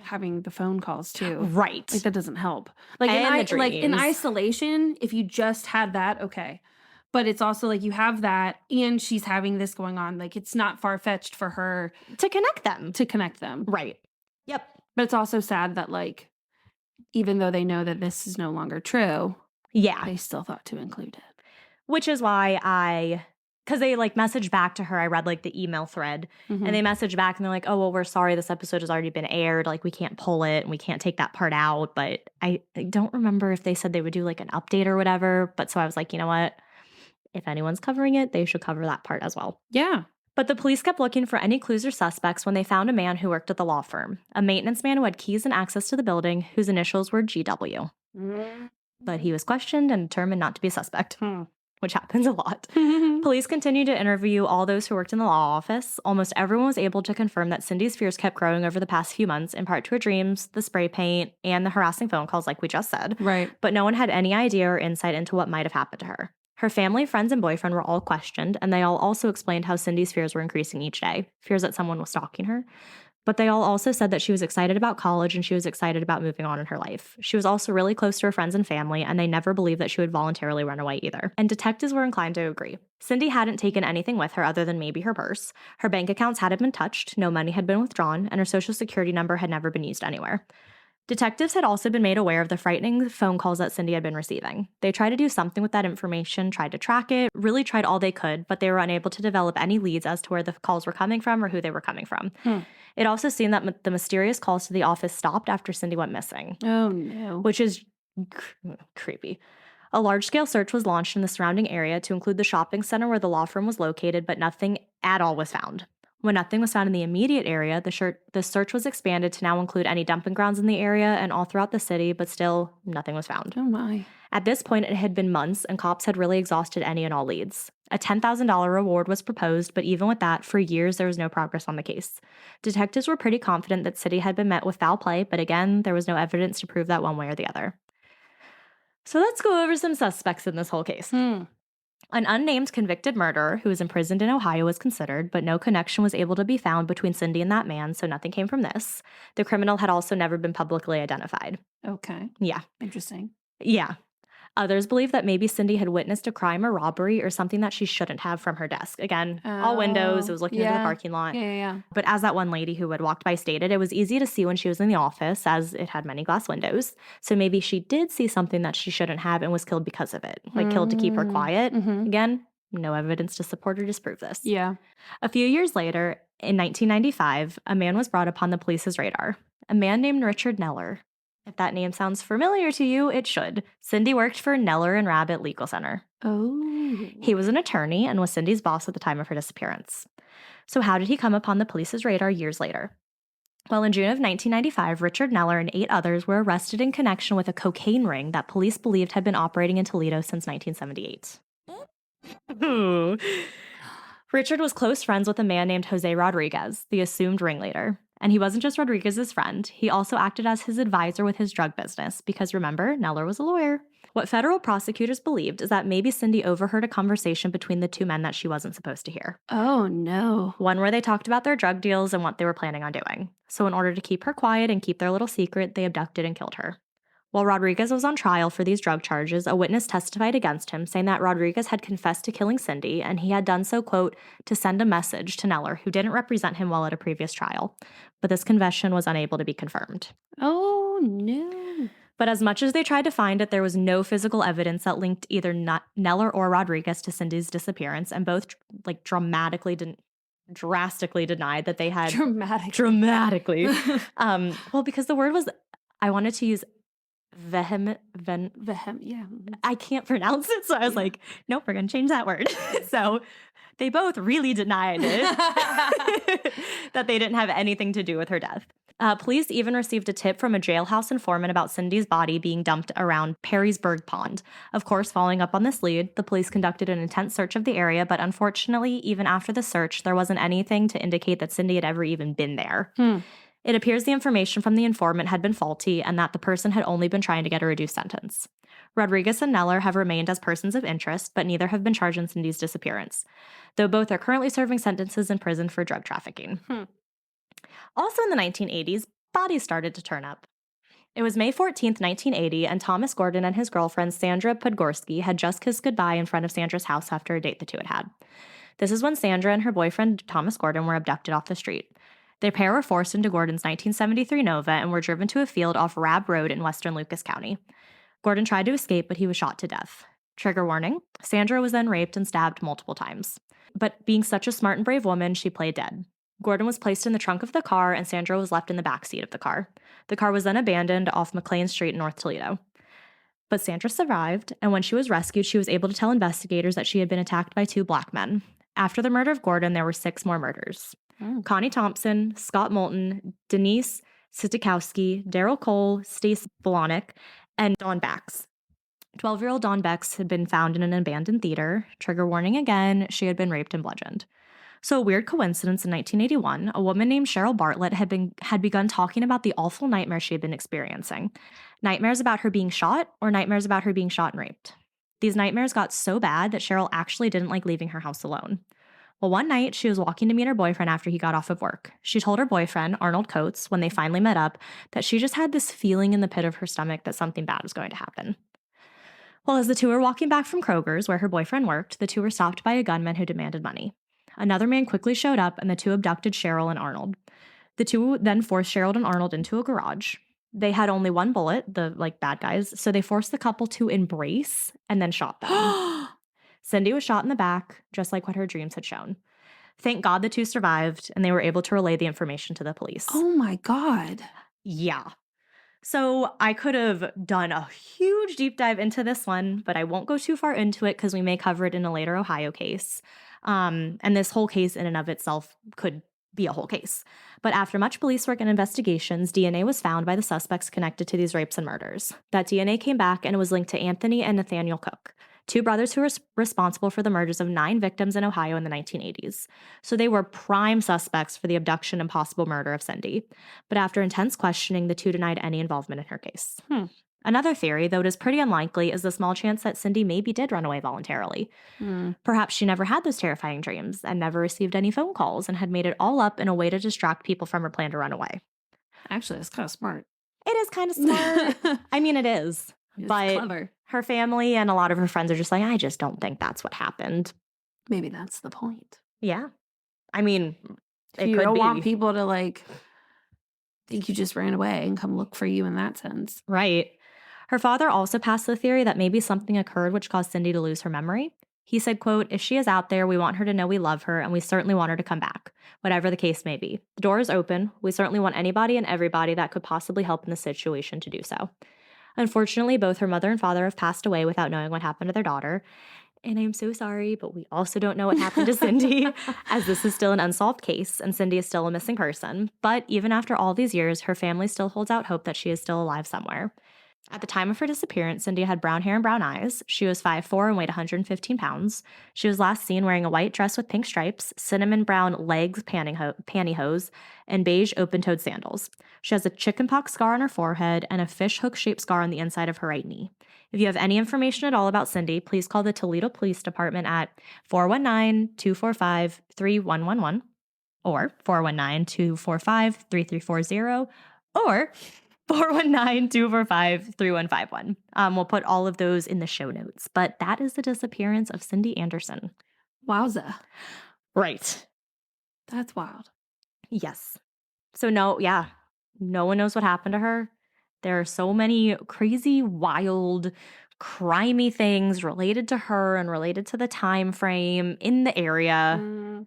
having the phone calls too. right. Like that doesn't help. Like And the like in dreams. isolation, if you just had that, okay. But it's also like you have that and she's having this going on. Like it's not far-fetched for her To connect them. to connect them. Right. Yep. But it's also sad that like even though they know that this is no longer true, Yeah. they still thought to include it. Which is why because they like messaged back to her. I read like the email thread Mhm. and they messaged back and they're like, "Oh, well, we're sorry. This episode has already been aired. Like we can't pull it and we can't take that part out." But I don't remember if they said they would do like an update or whatever. But so I was like, you know what? If anyone's covering it, they should cover that part as well. Yeah. But the police kept looking for any clues or suspects when they found a man who worked at the law firm, a maintenance man who had keys and access to the building, whose initials were GW. But he was questioned and determined not to be a suspect, which happens a lot. Police continued to interview all those who worked in the law office. Almost everyone was able to confirm that Cindy's fears kept growing over the past few months, in part to her dreams, the spray paint, and the harassing phone calls, like we just said. Right. But no one had any idea or insight into what might have happened to her. Her family, friends, and boyfriend were all questioned, and they all also explained how Cindy's fears were increasing each day, fears that someone was stalking her. But they all also said that she was excited about college and she was excited about moving on in her life. She was also really close to her friends and family, and they never believed that she would voluntarily run away either. And detectives were inclined to agree. Cindy hadn't taken anything with her other than maybe her purse. Her bank accounts hadn't been touched, no money had been withdrawn, and her social security number had never been used anywhere. Detectives had also been made aware of the frightening phone calls that Cindy had been receiving. They tried to do something with that information, tried to track it, really tried all they could, but they were unable to develop any leads as to where the calls were coming from or who they were coming from. It also seemed that the mysterious calls to the office stopped after Cindy went missing, Oh no. which is creepy. A large-scale search was launched in the surrounding area to include the shopping center where the law firm was located, but nothing at all was found. When nothing was found in the immediate area, the search was expanded to now include any dumping grounds in the area and all throughout the city, but still nothing was found. Oh my. At this point, it had been months, and cops had really exhausted any and all leads. A $10,000 reward was proposed, but even with that, for years there was no progress on the case. Detectives were pretty confident that Cindy had been met with foul play, but again, there was no evidence to prove that one way or the other. So let's go over some suspects in this whole case. An unnamed convicted murderer who was imprisoned in Ohio was considered, but no connection was able to be found between Cindy and that man, so nothing came from this. The criminal had also never been publicly identified. Okay. Yeah. Interesting. Yeah. Others believe that maybe Cindy had witnessed a crime or robbery or something that she shouldn't have from her desk. Again, all windows. It was looking into the parking lot. Yeah. But as that one lady who had walked by stated, it was easy to see when she was in the office as it had many glass windows. So maybe she did see something that she shouldn't have and was killed because of it. Like killed to keep her quiet. Again, no evidence to support or disprove this. Yeah. A few years later, in 1995, a man was brought upon the police's radar. A man named Richard Neller. If that name sounds familiar to you, it should. Cindy worked for Neller and Rabbit Legal Center. Oh. He was an attorney and was Cindy's boss at the time of her disappearance. So how did he come upon the police's radar years later? Well, in June of 1995, Richard Neller and 8 others were arrested in connection with a cocaine ring that police believed had been operating in Toledo since 1978. Richard was close friends with a man named Jose Rodriguez, the assumed ringleader. And he wasn't just Rodriguez's friend, he also acted as his advisor with his drug business, because remember, Neller was a lawyer. What federal prosecutors believed is that maybe Cindy overheard a conversation between the two men that she wasn't supposed to hear. Oh no. One where they talked about their drug deals and what they were planning on doing. So in order to keep her quiet and keep their little secret, they abducted and killed her. While Rodriguez was on trial for these drug charges, a witness testified against him, saying that Rodriguez had confessed to killing Cindy, and he had done so, quote, to send a message to Neller, who didn't represent him well at a previous trial. But this confession was unable to be confirmed. Oh, no. But as much as they tried to find it, there was no physical evidence that linked either Neller or Rodriguez to Cindy's disappearance, and both drastically denied that they had dramatically. Well, because the word was, I wanted to use vehement, yeah. I can't pronounce it, so I was like, nope, we're gonna change that word. So they both really denied it, that they didn't have anything to do with her death. Police even received a tip from a jailhouse informant about Cindy's body being dumped around Perrysburg Pond. Of course, following up on this lead, the police conducted an intense search of the area, but unfortunately, even after the search, there wasn't anything to indicate that Cindy had ever even been there. It appears the information from the informant had been faulty and that the person had only been trying to get a reduced sentence. Rodriguez and Neller have remained as persons of interest, but neither have been charged in Cindy's disappearance, though both are currently serving sentences in prison for drug trafficking. Also in the 1980s, bodies started to turn up. It was May 14th, 1980, and Thomas Gordon and his girlfriend Sandra Podgorski had just kissed goodbye in front of Sandra's house after a date the two had had. This is when Sandra and her boyfriend Thomas Gordon were abducted off the street. Their pair were forced into Gordon's 1973 Nova and were driven to a field off Rabb Road in western Lucas County. Gordon tried to escape, but he was shot to death. Trigger warning, Sandra was then raped and stabbed multiple times. But being such a smart and brave woman, she played dead. Gordon was placed in the trunk of the car, and Sandra was left in the back seat of the car. The car was then abandoned off McLean Street in North Toledo. But Sandra survived, and when she was rescued, she was able to tell investigators that she had been attacked by 2 black men. After the murder of Gordon, there were 6 more murders. Connie Thompson, Scott Moulton, Denise Sitikowski, Daryl Cole, Stace Blahnik, and Dawn Bax. 12-year-old Dawn Bex had been found in an abandoned theater. Trigger warning again, she had been raped and bludgeoned. So a weird coincidence, in 1981, a woman named Cheryl Bartlett had begun talking about the awful nightmares she had been experiencing. Nightmares about her being shot, or nightmares about her being shot and raped. These nightmares got so bad that Cheryl actually didn't like leaving her house alone. Well, one night, she was walking to meet her boyfriend after he got off of work. She told her boyfriend, Arnold Coates, when they finally met up, that she just had this feeling in the pit of her stomach that something bad was going to happen. Well, as the two were walking back from Kroger's, where her boyfriend worked, the two were stopped by a gunman who demanded money. Another man quickly showed up, and the two abducted Cheryl and Arnold. The two then forced Cheryl and Arnold into a garage. They had only one bullet, the bad guys, so they forced the couple to embrace and then shot them. Cindy was shot in the back, just like what her dreams had shown. Thank God the two survived, and they were able to relay the information to the police. Oh my God. Yeah. So I could have done a huge deep dive into this one, but I won't go too far into it because we may cover it in a later Ohio case. And this whole case in and of itself could be a whole case. But after much police work and investigations, DNA was found by the suspects connected to these rapes and murders. That DNA came back and it was linked to Anthony and Nathaniel Cook, 2 brothers who were responsible for the murders of 9 victims in Ohio in the 1980s. So they were prime suspects for the abduction and possible murder of Cindy. But after intense questioning, the 2 denied any involvement in her case. Another theory, though it is pretty unlikely, is the small chance that Cindy maybe did run away voluntarily. Perhaps she never had those terrifying dreams and never received any phone calls and had made it all up in a way to distract people from her plan to run away. Actually, that's kind of smart. It is kind of smart. I mean, it is. But clever. Her family and a lot of her friends are just like, I just don't think that's what happened. Maybe that's the point. Yeah. I mean, you don't want people to think you just ran away and come look for you in that sense. Right. Her father also passed the theory that maybe something occurred which caused Cindy to lose her memory. He said, quote, if she is out there, we want her to know we love her and we certainly want her to come back, whatever the case may be. The door is open. We certainly want anybody and everybody that could possibly help in the situation to do so. Unfortunately, both her mother and father have passed away without knowing what happened to their daughter. And I'm so sorry, but we also don't know what happened to Cindy, as this is still an unsolved case and Cindy is still a missing person. But even after all these years, her family still holds out hope that she is still alive somewhere. At the time of her disappearance, Cindy had brown hair and brown eyes. She was 5'4" and weighed 115 pounds. She was last seen wearing a white dress with pink stripes, cinnamon brown legs pantyhose, and beige open-toed sandals. She has a chickenpox scar on her forehead and a fishhook-shaped scar on the inside of her right knee. If you have any information at all about Cindy, please call the Toledo Police Department at 419-245-3111 or 419-245-3340 or 419-245-3151. We'll put all of those in the show notes. But that is the disappearance of Cindy Anderson. Wowza. Right. That's wild. Yes. So no one knows what happened to her. There are so many crazy, wild, crimey things related to her and related to the time frame in the area.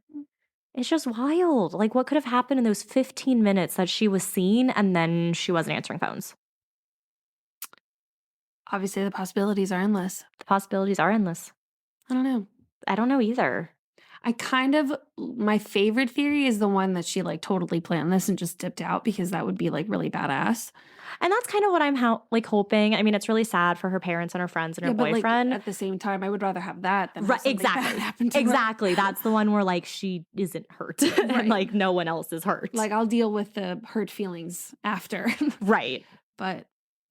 It's just wild. Like, what could have happened in those 15 minutes that she was seen and then she wasn't answering phones? Obviously, the possibilities are endless. The possibilities are endless. I don't know. I don't know either. My favorite theory is the one that she like totally planned this and just dipped out, because that would be like really badass. And that's kind of what I'm hoping. I mean, it's really sad for her parents and her friends and her boyfriend. But like, at the same time, I would rather have that than right, have exactly. bad happen to her. Exactly. That's the one where like she isn't hurt and like no one else is hurt. Like, I'll deal with the hurt feelings after. Right. But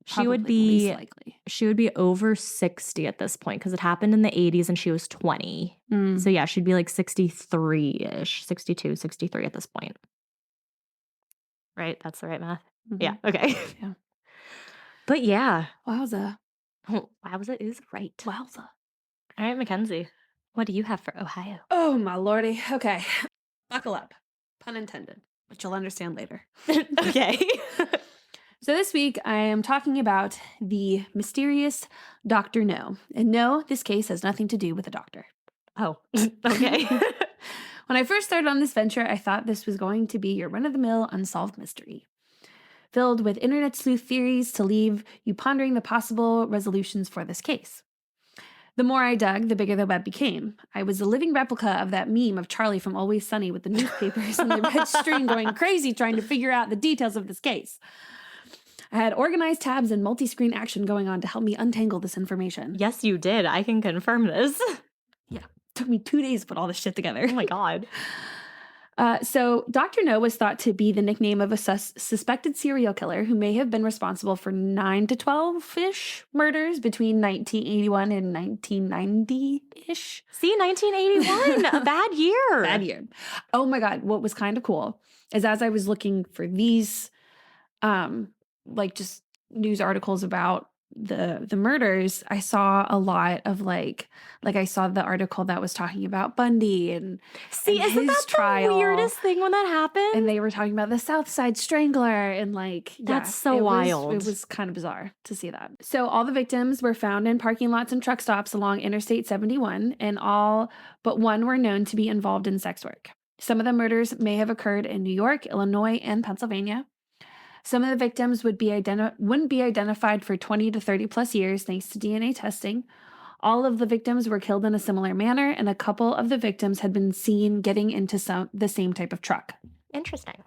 she would least likely. She would be over 60 at this point because it happened in the 80s and she was 20. So yeah, she'd be like 63-ish, 62, 63 at this point. Right? That's the right math? Mm-hmm. Yeah. Okay. Yeah. But yeah. Wowza. Oh, wowza is right. Wowza. All right, Mackenzie. What do you have for Ohio? Oh, my lordy. Okay. Buckle up. Pun intended, which you'll understand later. Okay. So this week, I am talking about the mysterious Dr. No. And no, this case has nothing to do with a doctor. Oh, okay. When I first started on this venture, I thought this was going to be your run-of-the-mill unsolved mystery, filled with internet sleuth theories to leave you pondering the possible resolutions for this case. The more I dug, the bigger the web became. I was a living replica of that meme of Charlie from Always Sunny with the newspapers and the red string going crazy trying to figure out the details of this case. I had organized tabs and multi-screen action going on to help me untangle this information. Yes, you did. I can confirm this. Yeah. It took me 2 days to put all this shit together. Oh my God. So Dr. No was thought to be the nickname of a suspected serial killer who may have been responsible for 9 to 12-ish murders between 1981 and 1990-ish. See, 1981, a bad year. Bad year. Oh my God. What was kind of cool is as I was looking for these, like just news articles about the murders, I saw a lot of like I saw the article that was talking about Bundy and isn't his that trial. The weirdest thing when that happened? And they were talking about the South Side Strangler and like that's so wild. It was kind of bizarre to see that. So all the victims were found in parking lots and truck stops along Interstate 71, and all but one were known to be involved in sex work. Some of the murders may have occurred in New York, Illinois, and Pennsylvania. Some of the victims wouldn't be identified for 20 to 30 plus years thanks to DNA testing. All of the victims were killed in a similar manner, and a couple of the victims had been seen getting into the same type of truck. Interesting.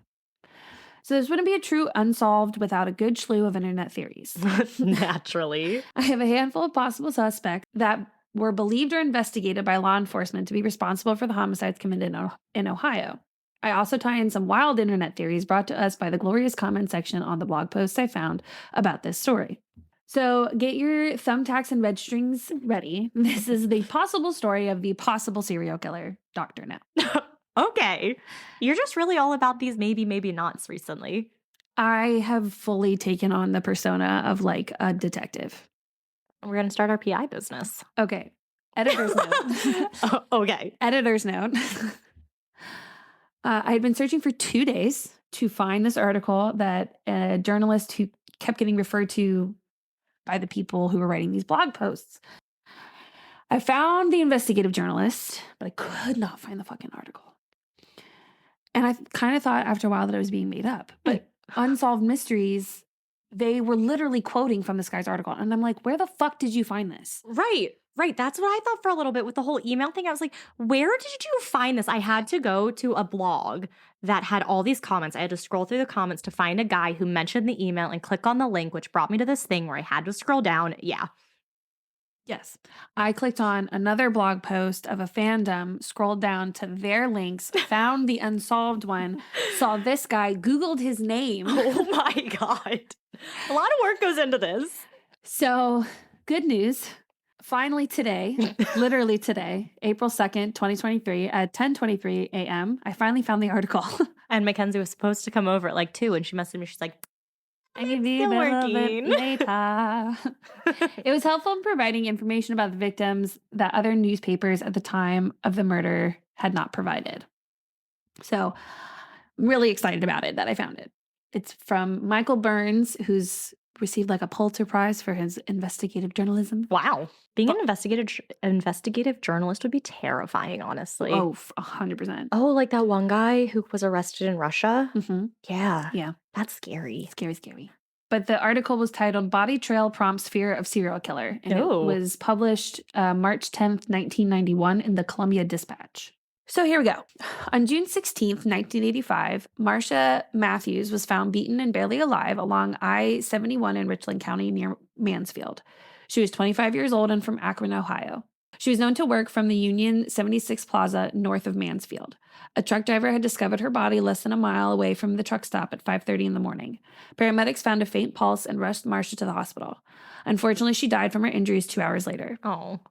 So this wouldn't be a true unsolved without a good slew of internet theories. Naturally. I have a handful of possible suspects that were believed or investigated by law enforcement to be responsible for the homicides committed in Ohio. I also tie in some wild internet theories brought to us by the glorious comment section on the blog posts I found about this story. So get your thumbtacks and red strings ready. This is the possible story of the possible serial killer, Dr. No. Okay. You're just really all about these maybe, maybe nots recently. I have fully taken on the persona of like a detective. We're going to start our PI business. Okay. Editor's note. Okay. Editor's note. I had been searching for 2 days to find this article that a journalist who kept getting referred to by the people who were writing these blog posts. I found the investigative journalist, but I could not find the fucking article. And I kind of thought after a while that it was being made up. But Unsolved Mysteries, they were literally quoting from this guy's article. And I'm like, where the fuck did you find this? Right. That's what I thought for a little bit with the whole email thing. I was like, where did you find this? I had to go to a blog that had all these comments. I had to scroll through the comments to find a guy who mentioned the email and click on the link, which brought me to this thing where I had to scroll down. Yeah. Yes. I clicked on another blog post of a fandom, scrolled down to their links, found the unsolved one, saw this guy, Googled his name. Oh my God. A lot of work goes into this. So, good news. Finally today, literally today, April 2nd, 2023 at 10:23 a.m., I finally found the article. And Mackenzie was supposed to come over at like 2 and she messaged me. She's like, Maybe still a little working. bit later. It was helpful in providing information about the victims that other newspapers at the time of the murder had not provided. So I'm really excited about it that I found it. It's from Michael Burns, who's received like a Pulitzer Prize for his investigative journalism. Wow. Being an investigative journalist would be terrifying, honestly. Oh, 100%. Oh, like that one guy who was arrested in Russia? Mm-hmm. Yeah. Yeah. That's scary. Scary. But the article was titled Body Trail Prompts Fear of Serial Killer. And it Oh. was published March 10th, 1991 in the Columbia Dispatch. So here we go. On June 16th, 1985, Marcia Matthews was found beaten and barely alive along I-71 in Richland County near Mansfield. She was 25 years old and from Akron, Ohio. She was known to work from the Union 76 Plaza north of Mansfield. A truck driver had discovered her body less than a mile away from the truck stop at 5:30 in the morning. Paramedics found a faint pulse and rushed Marcia to the hospital. Unfortunately, she died from her injuries 2 hours later. Oh.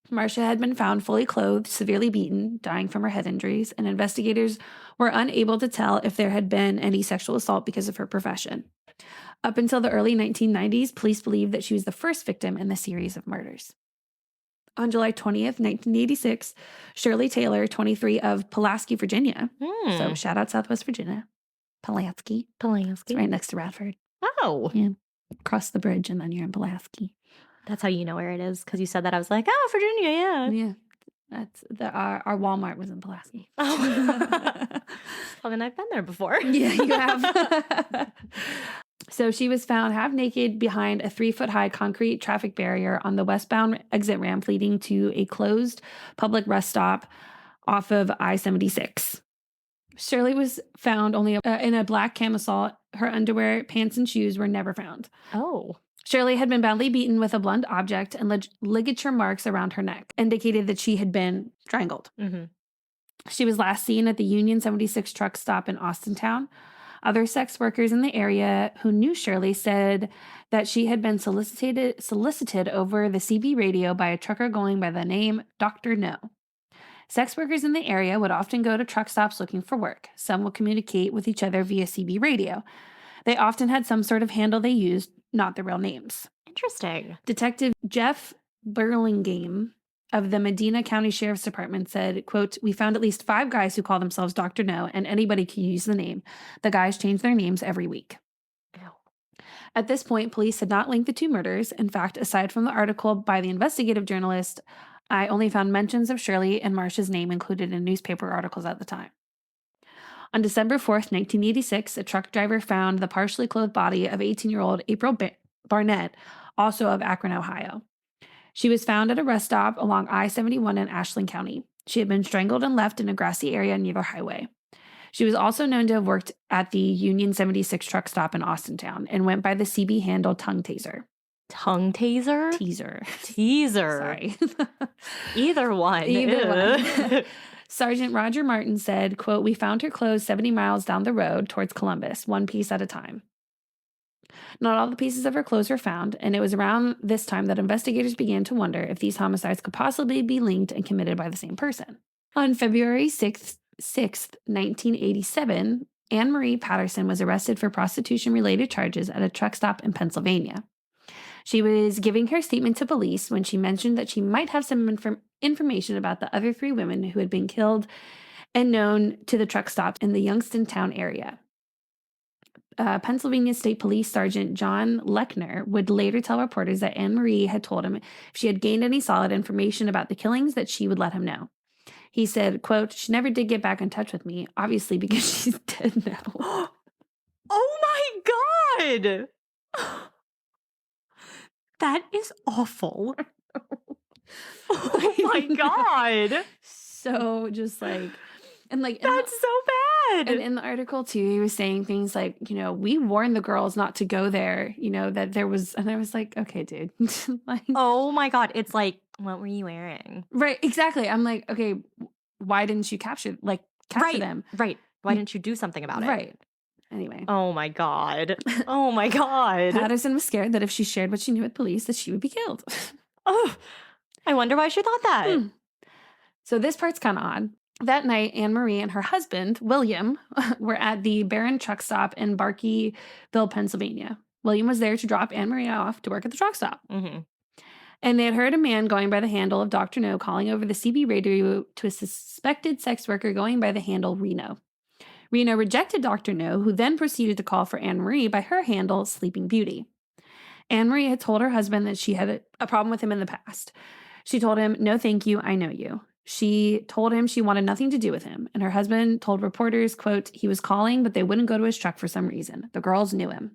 Marcia had been found fully clothed, severely beaten, dying from her head injuries, and investigators were unable to tell if there had been any sexual assault because of her profession. Up until the early 1990s, police believed that she was the first victim in the series of murders. On July 20th, 1986, Shirley Taylor, 23, of Pulaski, Virginia. So shout out Southwest Virginia. Pulaski. It's right next to Radford. Oh. Yeah. Cross the bridge and then you're in Pulaski. That's how you know where it is, because you said that. I was like, oh, Virginia, yeah. Yeah. That's our Walmart was in Pulaski. Oh. Well, then I've been there before. Yeah, you have. So she was found half naked behind a 3-foot-high concrete traffic barrier on the westbound exit ramp leading to a closed public rest stop off of I-76. Shirley was found only in a black camisole. Her underwear, pants, and shoes were never found. Oh. Shirley had been badly beaten with a blunt object, and ligature marks around her neck indicated that she had been strangled. Mm-hmm. She was last seen at the Union 76 truck stop in Austintown. Other sex workers in the area who knew Shirley said that she had been solicited over the CB radio by a trucker going by the name Dr. No. Sex workers in the area would often go to truck stops looking for work. Some would communicate with each other via CB radio. They often had some sort of handle they used, not their real names. Interesting. Detective Jeff Burlingame of the Medina County Sheriff's Department said, quote, "We found at least 5 guys who call themselves Dr. No, and anybody can use the name. The guys change their names every week." Ew. At this point, police had not linked the 2 murders. In fact, aside from the article by the investigative journalist, I only found mentions of Shirley and Marcia's name included in newspaper articles at the time. On December 4th, 1986, a truck driver found the partially clothed body of 18-year-old April Barnett, also of Akron, Ohio. She was found at a rest stop along I-71 in Ashland County. She had been strangled and left in a grassy area near the highway. She was also known to have worked at the Union 76 truck stop in Austintown and went by the CB handle Tongue Taser. Tongue taser? Teaser. Sorry. Either one. Either one. Sergeant Roger Martin said, quote, "We found her clothes 70 miles down the road towards Columbus, one piece at a time. Not all the pieces of her clothes were found, and it was around this time that investigators began to wonder if these homicides could possibly be linked and committed by the same person." On February 6th, 1987, Anne Marie Patterson was arrested for prostitution-related charges at a truck stop in Pennsylvania. She was giving her statement to police when she mentioned that she might have some information about the other 3 women who had been killed and known to the truck stop in the Youngstown area. Pennsylvania State Police Sergeant John Lechner would later tell reporters that Anne Marie had told him if she had gained any solid information about the killings that she would let him know. He said, quote, "She never did get back in touch with me, obviously because she's dead now." Oh my God. That is awful. Oh my God. So just like, and like, That's so bad. and in the article too, he was saying things like, we warned the girls not to go there, that there was, and I was like, okay, dude. Like, oh my God. It's like, what were you wearing? right, exactly. I'm like, okay, why didn't you capture them? Right. Why didn't you do something about it? Right. Anyway. Oh my God. Oh my God. Patterson was scared that if she shared what she knew with police, that she would be killed. Oh, I wonder why she thought that. So this part's kind of odd. That night, Anne Marie and her husband, William, were at the Barron truck stop in Barkeyville, Pennsylvania. William was there to drop Anne Marie off to work at the truck stop. Mm-hmm. And they had heard a man going by the handle of Dr. No calling over the CB radio to a suspected sex worker going by the handle Reno. Reno rejected Dr. No, who then proceeded to call for Anne Marie by her handle Sleeping Beauty. Anne Marie had told her husband that she had a problem with him in the past. She told him, "No, thank you, I know you." She told him she wanted nothing to do with him. And her husband told reporters, quote, he was calling, but they wouldn't go to his truck for some reason. The girls knew him.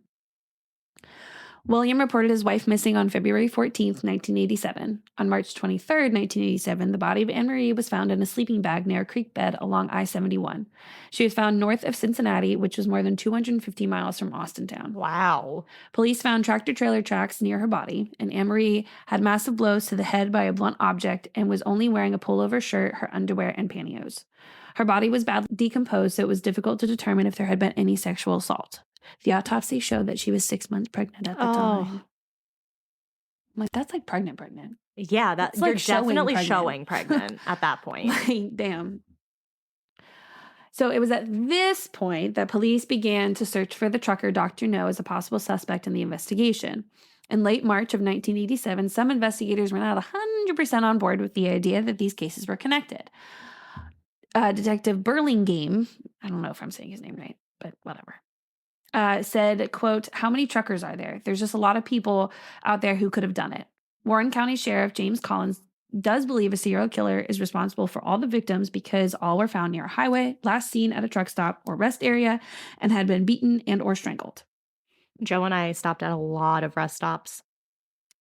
William reported his wife missing on February 14th, 1987. On March 23rd, 1987, the body of Anne Marie was found in a sleeping bag near a creek bed along I-71. She was found north of Cincinnati, which was more than 250 miles from Austintown. Wow. Police found tractor-trailer tracks near her body, and Anne Marie had massive blows to the head by a blunt object and was only wearing a pullover shirt, her underwear, and pantyhose. Her body was badly decomposed, so it was difficult to determine if there had been any sexual assault. The autopsy showed that she was 6 months pregnant at the time. I'm like, that's like pregnant. Yeah, That's you're like showing definitely pregnant. showing pregnant at that point. Like, damn. So it was at this point that police began to search for the trucker Dr. No as a possible suspect in the investigation. In late March of 1987, some investigators were not 100% on board with the idea that these cases were connected. Detective Burlingame, I don't know if I'm saying his name right, but whatever, said, quote, "How many truckers are there? There's just a lot of people out there who could have done it." Warren County Sheriff James Collins does believe a serial killer is responsible for all the victims because all were found near a highway, last seen at a truck stop or rest area, and had been beaten and or strangled. Joe and I stopped at a lot of rest stops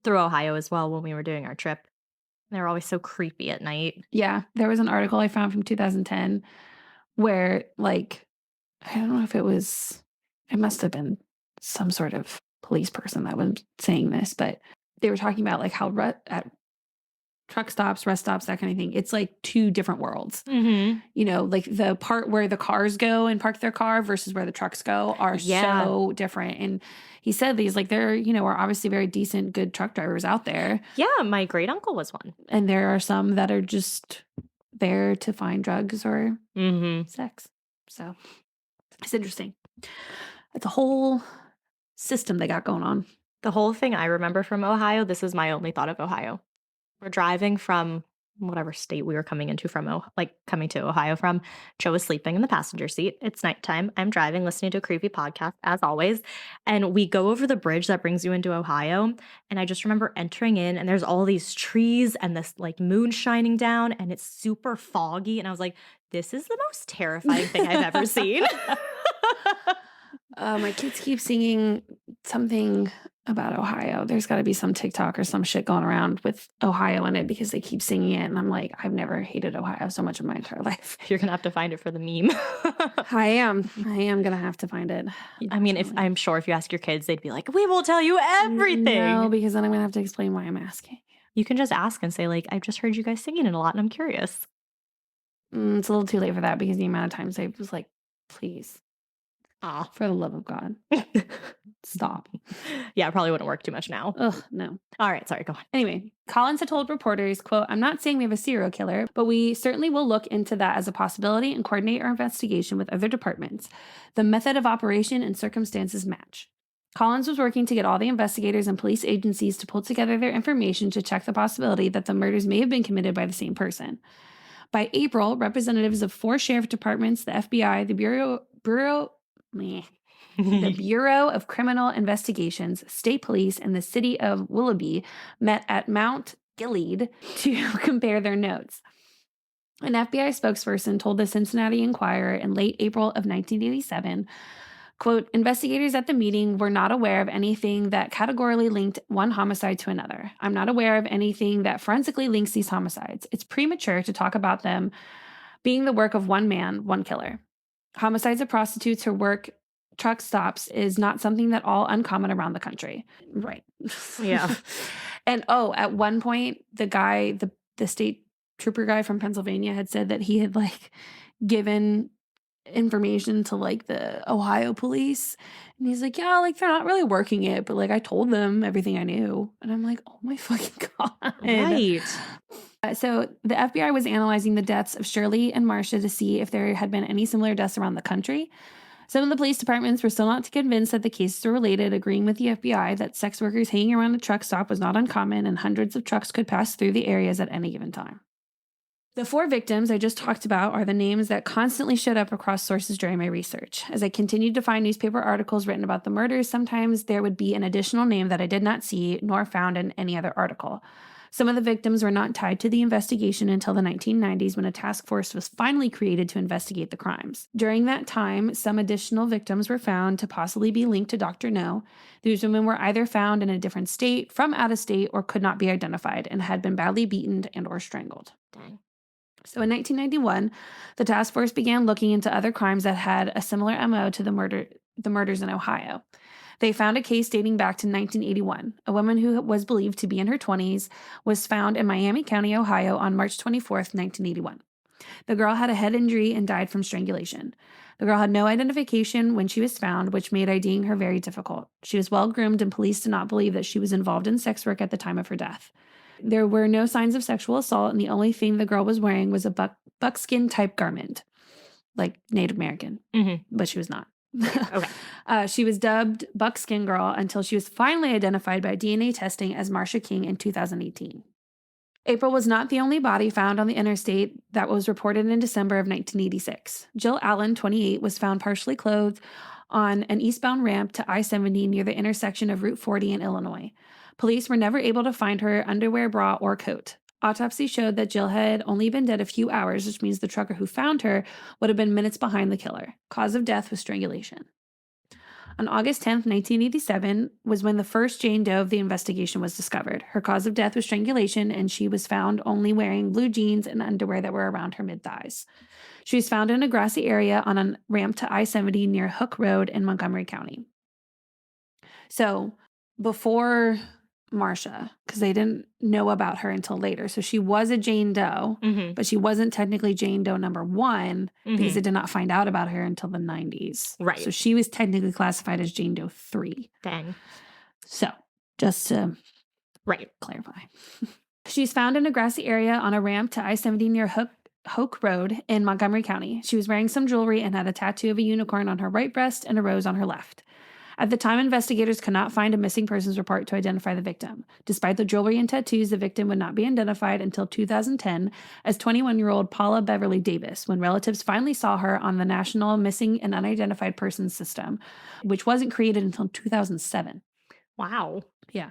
through Ohio as well when we were doing our trip. They were always so creepy at night. Yeah, there was an article I found from 2010 where, like, I don't know if it must have been some sort of police person that was saying this, but they were talking about like how at truck stops, rest stops, that kind of thing, it's like two different worlds. Mm-hmm. You know, like the part where the cars go and park their car versus where the trucks go are so different. And he said these, like, there, are obviously very decent, good truck drivers out there. Yeah, my great uncle was one. And there are some that are just there to find drugs or sex. So it's interesting. It's a whole system they got going on. The whole thing I remember from Ohio, this is my only thought of Ohio. We're driving from whatever state we were coming into from, coming to Ohio from. Joe was sleeping in the passenger seat. It's nighttime. I'm driving, listening to a creepy podcast, as always. And we go over the bridge that brings you into Ohio. And I just remember entering in, and there's all these trees and this like moon shining down, and it's super foggy. And I was like, this is the most terrifying thing I've ever seen. My kids keep singing something about Ohio. There's got to be some TikTok or some shit going around with Ohio in it because they keep singing it. And I'm like, I've never hated Ohio so much in my entire life. You're going to have to find it for the meme. I am going to have to find it. I mean, I'm sure if you ask your kids, they'd be like, we will tell you everything. No, because then I'm going to have to explain why I'm asking. You can just ask and say, like, I've just heard you guys singing it a lot and I'm curious. It's a little too late for that because the amount of times I was like, please. Oh, for the love of God. Stop. Yeah, it probably wouldn't work too much now. Ugh, no. All right, sorry, go on. Anyway, Collins had told reporters, quote, "I'm not saying we have a serial killer, but we certainly will look into that as a possibility and coordinate our investigation with other departments. The method of operation and circumstances match." Collins was working to get all the investigators and police agencies to pull together their information to check the possibility that the murders may have been committed by the same person. By April, representatives of 4 sheriff departments, the FBI, the the Bureau of Criminal Investigations, state police, and the city of Willoughby met at Mount Gilead to compare their notes. An FBI spokesperson told the Cincinnati Enquirer in late April of 1987, quote, "Investigators at the meeting were not aware of anything that categorically linked one homicide to another. I'm not aware of anything that forensically links these homicides. It's premature to talk about them being the work of one man, one killer. Homicides of prostitutes who work truck stops is not something that all uncommon around the country." Right. Yeah. And at one point, the guy, the state trooper guy from Pennsylvania had said that he had like given information to like the Ohio police. And he's like, yeah, like they're not really working it, but like I told them everything I knew. And I'm like, oh my fucking God. Right. So the FBI was analyzing the deaths of Shirley and Marcia to see if there had been any similar deaths around the country. Some of the police departments were still not convinced that the cases were related, agreeing with the FBI that sex workers hanging around a truck stop was not uncommon and hundreds of trucks could pass through the areas at any given time. The 4 victims I just talked about are the names that constantly showed up across sources during my research. As I continued to find newspaper articles written about the murders, sometimes there would be an additional name that I did not see nor found in any other article. Some of the victims were not tied to the investigation until the 1990s when a task force was finally created to investigate the crimes. During that time, some additional victims were found to possibly be linked to Dr. No. These women were either found in a different state, from out of state, or could not be identified and had been badly beaten and or strangled. Dang. So in 1991, the task force began looking into other crimes that had a similar MO to the murders in Ohio. They found a case dating back to 1981. A woman who was believed to be in her 20s was found in Miami County, Ohio on March 24th, 1981. The girl had a head injury and died from strangulation. The girl had no identification when she was found, which made IDing her very difficult. She was well groomed and police did not believe that she was involved in sex work at the time of her death. There were no signs of sexual assault, and the only thing the girl was wearing was a buckskin type garment, like Native American, but she was not. Okay. She was dubbed Buckskin Girl until she was finally identified by DNA testing as Marsha King in 2018. April was not the only body found on the interstate that was reported in December of 1986. Jill Allen, 28, was found partially clothed on an eastbound ramp to I-70 near the intersection of Route 40 in Illinois. Police were never able to find her underwear, bra, or coat. Autopsy showed that Jill had only been dead a few hours, which means the trucker who found her would have been minutes behind the killer. Cause of death was strangulation. On August 10th, 1987, was when the first Jane Doe of the investigation was discovered. Her cause of death was strangulation, and she was found only wearing blue jeans and underwear that were around her mid-thighs. She was found in a grassy area on a ramp to I-70 near Hook Road in Montgomery County. So, before Marsha, because they didn't know about her until later. So she was a Jane Doe, but she wasn't technically Jane Doe number 1 because they did not find out about her until the 90s. Right. So she was technically classified as Jane Doe 3. Dang. So just to clarify. She's found in a grassy area on a ramp to I-70 near Hoke Road in Montgomery County. She was wearing some jewelry and had a tattoo of a unicorn on her right breast and a rose on her left. At the time, investigators could not find a missing persons report to identify the victim. Despite the jewelry and tattoos, the victim would not be identified until 2010 as 21-year-old Paula Beverly Davis, when relatives finally saw her on the National Missing and Unidentified Persons System, which wasn't created until 2007. Wow. Yeah.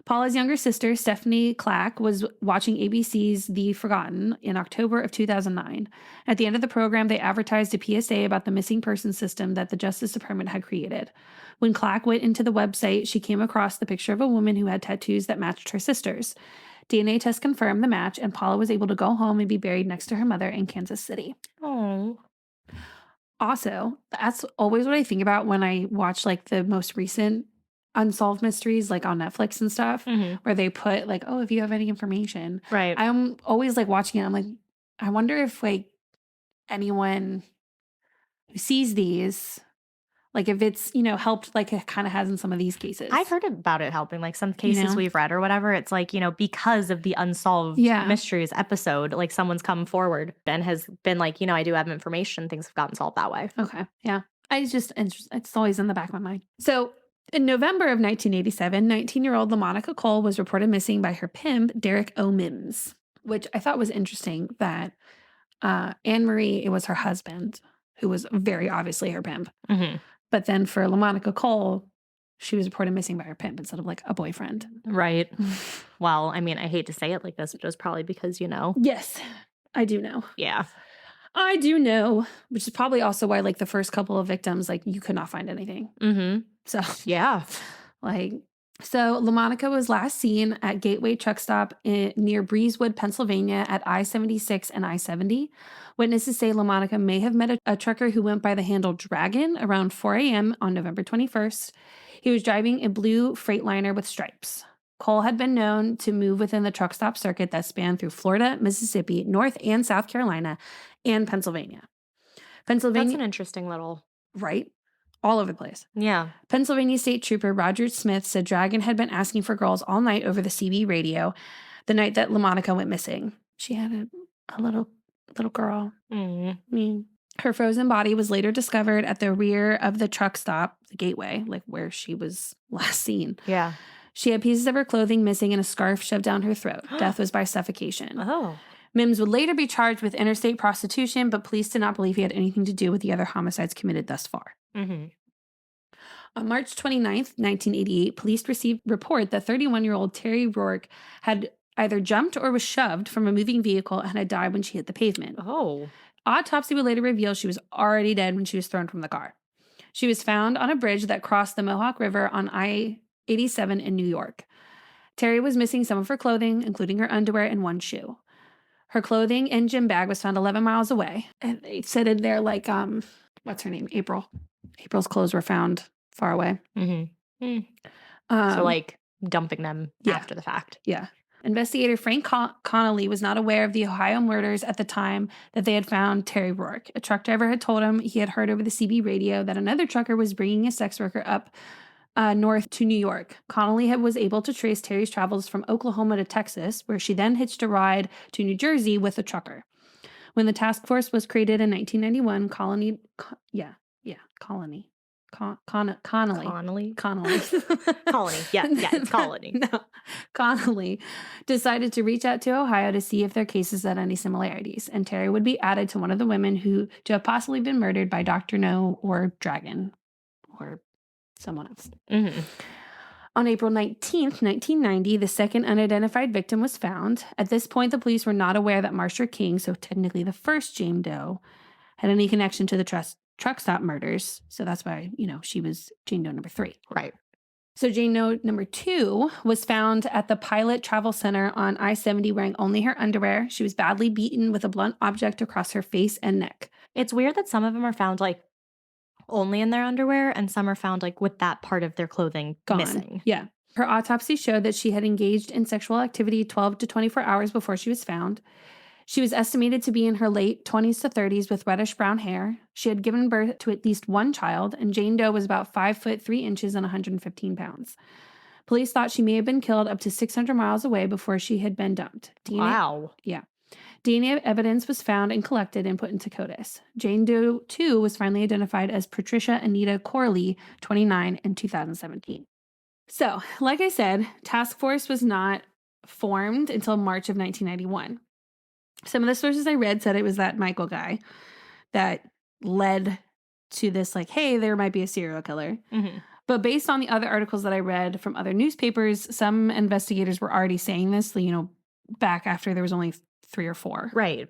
Paula's younger sister, Stephanie Clack, was watching ABC's The Forgotten in October of 2009. At the end of the program, they advertised a PSA about the missing persons system that the Justice Department had created. When Clack went into the website, she came across the picture of a woman who had tattoos that matched her sister's. DNA tests confirmed the match, and Paula was able to go home and be buried next to her mother in Kansas City. Oh. Also, that's always what I think about when I watch like the most recent unsolved mysteries, like on Netflix and stuff, where they put like, oh, if you have any information. Right. I'm always like watching it. I'm like, I wonder if like anyone who sees these, like if it's, helped like it kind of has in some of these cases. I've heard about it helping, like some cases we've read or whatever. It's like, because of the unsolved mysteries episode, like someone's come forward and has been like, I do have information. Things have gotten solved that way. Okay. Yeah. It's always in the back of my mind. So in November of 1987, 19-year-old LaMonica Cole was reported missing by her pimp, Derek O. Mims, which I thought was interesting that Anne-Marie, it was her husband, who was very obviously her pimp. But then for LaMonica Cole, she was reported missing by her pimp instead of like a boyfriend. Right. Well, I mean, I hate to say it like this, but it was probably because, Yes, I do know. Yeah. I do know, which is probably also why like the first couple of victims, like you could not find anything. So, yeah. So LaMonica was last seen at Gateway Truck Stop near Breezewood, Pennsylvania at I-76 and I-70. Witnesses say LaMonica may have met a trucker who went by the handle Dragon around 4 a.m. on November 21st. He was driving a blue Freightliner with stripes. Cole had been known to move within the truck stop circuit that spanned through Florida, Mississippi, North and South Carolina, and Pennsylvania. That's an interesting little... Right? All over the place. Yeah. Pennsylvania State Trooper Roger Smith said Dragon had been asking for girls all night over the CB radio the night that LaMonica went missing. She had a little girl. Her frozen body was later discovered at the rear of the truck stop, the gateway, like where she was last seen. Yeah. She had pieces of her clothing missing and a scarf shoved down her throat. Death was by suffocation. Oh. Mims would later be charged with interstate prostitution, but police did not believe he had anything to do with the other homicides committed thus far. Mm-hmm. On March 29th, 1988, police received report that 31-year-old Terry Rourke had either jumped or was shoved from a moving vehicle and had died when she hit the pavement. Oh. Autopsy would later reveal she was already dead when she was thrown from the car. She was found on a bridge that crossed the Mohawk River on I-87 in New York. Terry was missing some of her clothing, including her underwear and one shoe. Her clothing and gym bag was found 11 miles away. And they said in there, like, what's her name? April. April's clothes were found far away. Mm-hmm. So, like, dumping them after the fact. Yeah. Investigator Frank Connolly was not aware of the Ohio murders at the time that they had found Terry Rourke. A truck driver had told him he had heard over the CB radio that another trucker was bringing a sex worker up north to New York. Connolly was able to trace Terry's travels from Oklahoma to Texas, where she then hitched a ride to New Jersey with a trucker. When the task force was created in 1991, Connolly. Yeah, it's Colony. No. Connolly decided to reach out to Ohio to see if their cases had any similarities, and Terry would be added to one of the women to have possibly been murdered by Dr. No or Dragon or someone else. Mm-hmm. On April 19th, 1990, the second unidentified victim was found. At this point, the police were not aware that Marsha King, so technically the first Jane Doe, had any connection to the truck stop murders. So that's why, she was Jane Doe number 3. Right. So Jane Doe number 2 was found at the Pilot Travel Center on I-70 wearing only her underwear. She was badly beaten with a blunt object across her face and neck. It's weird that some of them are found, like, only in their underwear, and some are found, like, with that part of their clothing Gone. missing. Yeah. Her autopsy showed that she had engaged in sexual activity 12 to 24 hours before she was found. She was estimated to be in her late 20s to 30s with reddish-brown hair. She had given birth to at least one child, and Jane Doe was about 5 foot 3 inches and 115 pounds. Police thought she may have been killed up to 600 miles away before she had been dumped. Wow. Yeah. DNA evidence was found and collected and put into CODIS. Jane Doe 2 was finally identified as Patricia Anita Corley, 29, in 2017. So, like I said, task force was not formed until March of 1991. Some of the sources I read said it was that Michael guy that led to this, like, hey, there might be a serial killer. Mm-hmm. But based on the other articles that I read from other newspapers, some investigators were already saying this, back after there was only 3 or 4. Right.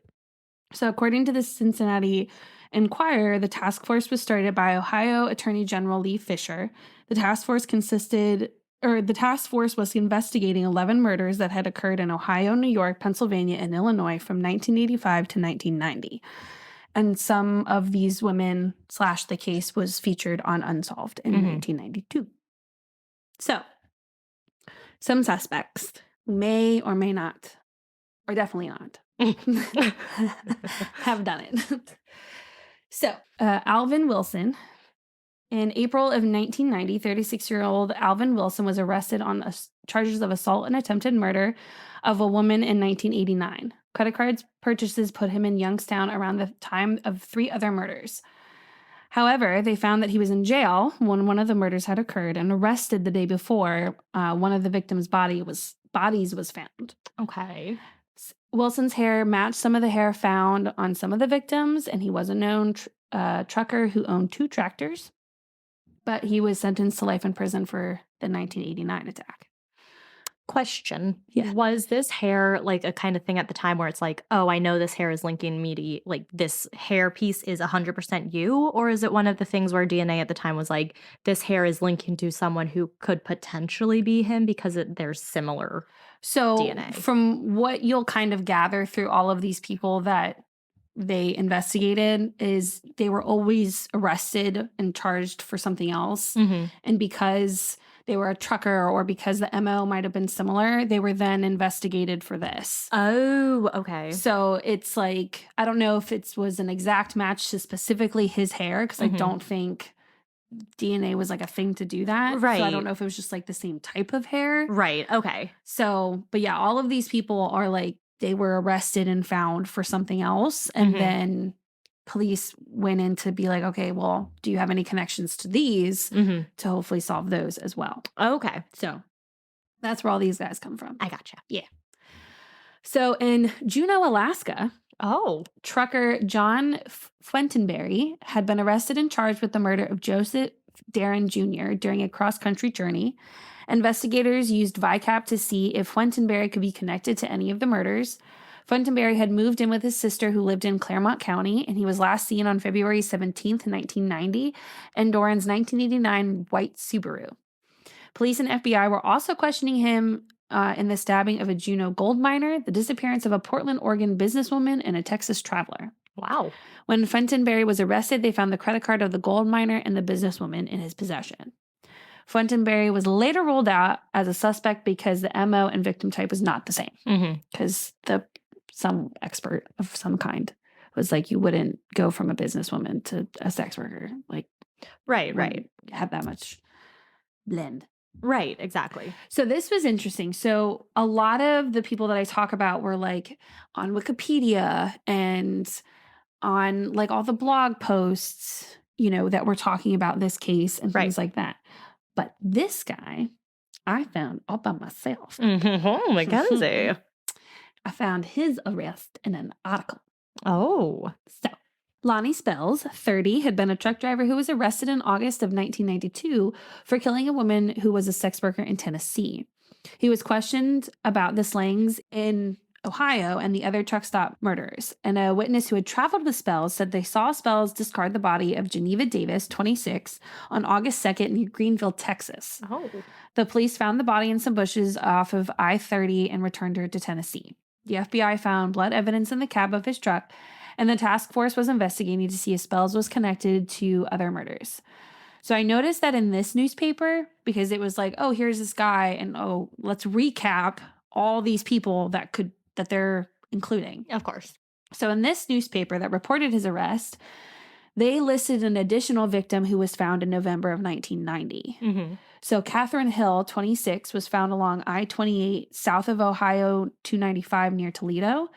So according to the Cincinnati Enquirer, the task force was started by Ohio Attorney General Lee Fisher. The task force was investigating 11 murders that had occurred in Ohio, New York, Pennsylvania, and Illinois from 1985 to 1990. And some of these women / the case was featured on Unsolved in 1992. So, some suspects may or may not, or definitely not, have done it. So, Alvin Wilson. In April of 1990, 36-year-old Alvin Wilson was arrested on charges of assault and attempted murder of a woman in 1989. Credit cards purchases put him in Youngstown around the time of 3 other murders. However, they found that he was in jail when one of the murders had occurred and arrested the day before one of the victims' bodies was found. Okay. Wilson's hair matched some of the hair found on some of the victims, and he was a known trucker who owned 2 tractors. But he was sentenced to life in prison for the 1989 attack. Question. Yeah. Was this hair like a kind of thing at the time where it's like, oh, I know this hair is linking me to, like, this hair piece is 100% you? Or is it one of the things where DNA at the time was like, this hair is linking to someone who could potentially be him because there's similar DNA? From what you'll kind of gather through all of these people that they investigated is they were always arrested and charged for something else. Mm-hmm. And because they were a trucker or because the MO might have been similar, they were then investigated for this. Oh, okay. So it's like, I don't know if it was an exact match to specifically his hair, because I don't think DNA was like a thing to do that. Right. So I don't know if it was just like the same type of hair. Right. Okay. So, but yeah, all of these people are like, they were arrested and found for something else. And then police went in to be like, okay, well, do you have any connections to these Mm-hmm. to hopefully solve those as well? Okay. So that's where all these guys come from. I gotcha. So in Juneau, Alaska, Oh. trucker John Fuentenberry had been arrested and charged with the murder of Joseph Darren Jr. during a cross-country journey. Investigators used VICAP to see if Fuentenberry could be connected to any of the murders. Fuentenberry had moved in with his sister who lived in Claremont County, and he was last seen on February 17th, 1990, in Doran's 1989 white Subaru. Police and FBI were also questioning him in the stabbing of a Juneau gold miner, the disappearance of a Portland, Oregon businesswoman, and a Texas traveler. Wow. When Fuentenberry was arrested, they found the credit card of the gold miner and the businesswoman in his possession. Fuentenberry was later ruled out as a suspect because the MO and victim type was not the same. Mm-hmm. Because some expert of some kind was like, you wouldn't go from a businesswoman to a sex worker. Like, Right. have that much blend. Right. Exactly. So this was interesting. So a lot of the people that I talk about were like on Wikipedia and on like all the blog posts, that were talking about this case and things like that. But this guy, I found all by myself. Mm-hmm. Oh, Mackenzie. I found his arrest in an article. Oh. So Lonnie Spells, 30, had been a truck driver who was arrested in August of 1992 for killing a woman who was a sex worker in Tennessee. He was questioned about the slayings in Ohio and the other truck stop murders. And a witness who had traveled with Spells said they saw Spells discard the body of Geneva Davis, 26, on August 2nd near Greenville, Texas. Oh. The police found the body in some bushes off of I-30 and returned her to Tennessee. The FBI found blood evidence in the cab of his truck, and the task force was investigating to see if Spells was connected to other murders. So I noticed that in this newspaper, because it was like, oh, here's this guy, and oh, let's recap all these people that they're including. Of course. So in this newspaper that reported his arrest, they listed an additional victim who was found in November of 1990. Mm-hmm. So Catherine Hill, 26, was found along I-28 south of Ohio 295 near Toledo.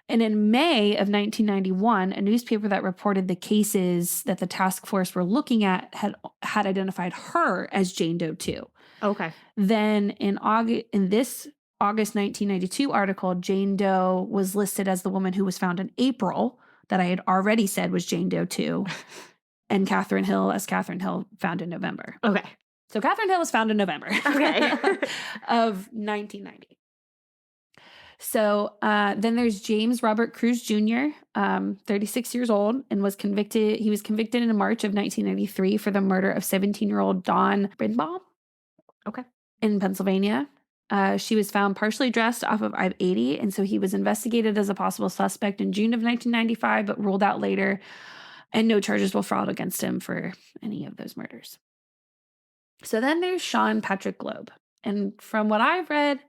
And in May of 1991, a newspaper that reported the cases that the task force were looking at had identified her as Jane Doe 2. Okay. Then in this August 1992 article, Jane Doe was listed as the woman who was found in April that I had already said was Jane Doe 2, and Catherine Hill as Catherine Hill found in November. Okay. So Catherine Hill was found in November Okay. of 1990. So then there's James Robert Cruz Jr., 36 years old, and was convicted. He was convicted in March of 1993 for the murder of 17-year-old Dawn Brinbaum. Okay. In Pennsylvania. She was found partially dressed off of I-80, and so he was investigated as a possible suspect in June of 1995, but ruled out later, and no charges were filed against him for any of those murders. So then there's Sean Patrick Globe, and from what I've read,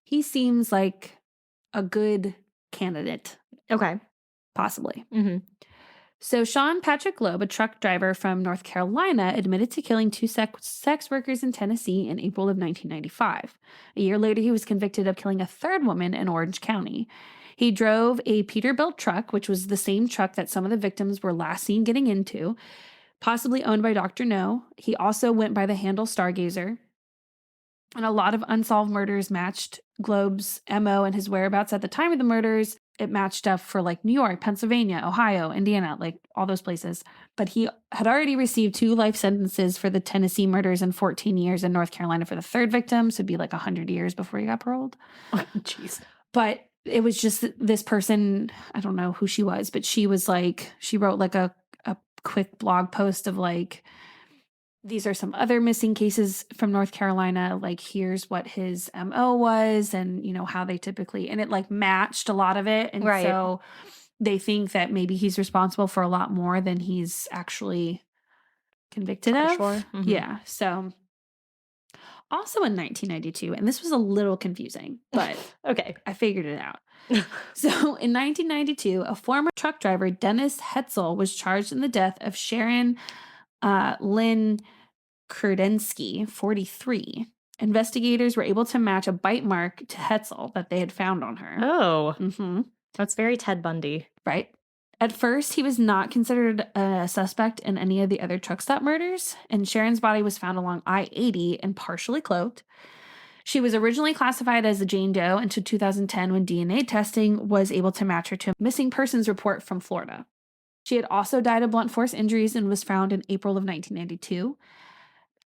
he seems like a good candidate. Okay. Possibly. Mm-hmm. So Sean Patrick Globe, a truck driver from North Carolina, admitted to killing two sex workers in Tennessee in April of 1995. A year later, he was convicted of killing a third woman in Orange County. He drove a Peterbilt truck, which was the same truck that some of the victims were last seen getting into, possibly owned by Dr. No. He also went by the handle Stargazer. And a lot of unsolved murders matched Globe's MO and his whereabouts at the time of the murders. It matched up for like New York, Pennsylvania, Ohio, Indiana, like all those places. But he had already received 2 life sentences for the Tennessee murders and 14 years in North Carolina for the third victim. So it'd be like 100 years before he got paroled. Jeez. But it was just this person, I don't know who she was, but she was like, she wrote like a quick blog post of like, these are some other missing cases from North Carolina. Like, here's what his MO was and, how they typically, and it like matched a lot of it. And Right. so they think that maybe he's responsible for a lot more than he's actually convicted of. Sure. Mm-hmm. Yeah. So also in 1992, and this was a little confusing, but Okay. I figured it out. So in 1992, a former truck driver, Dennis Hetzel, was charged in the death of Sharon Lynn Krudensky, 43. Investigators were able to match a bite mark to Hetzel that they had found on her. Oh, Mm-hmm. that's very Ted Bundy. Right. At first, he was not considered a suspect in any of the other truck stop murders, and Sharon's body was found along I-80 and partially cloaked. She was originally classified as a Jane Doe until 2010 when DNA testing was able to match her to a missing persons report from Florida. She had also died of blunt force injuries and was found in April of 1992.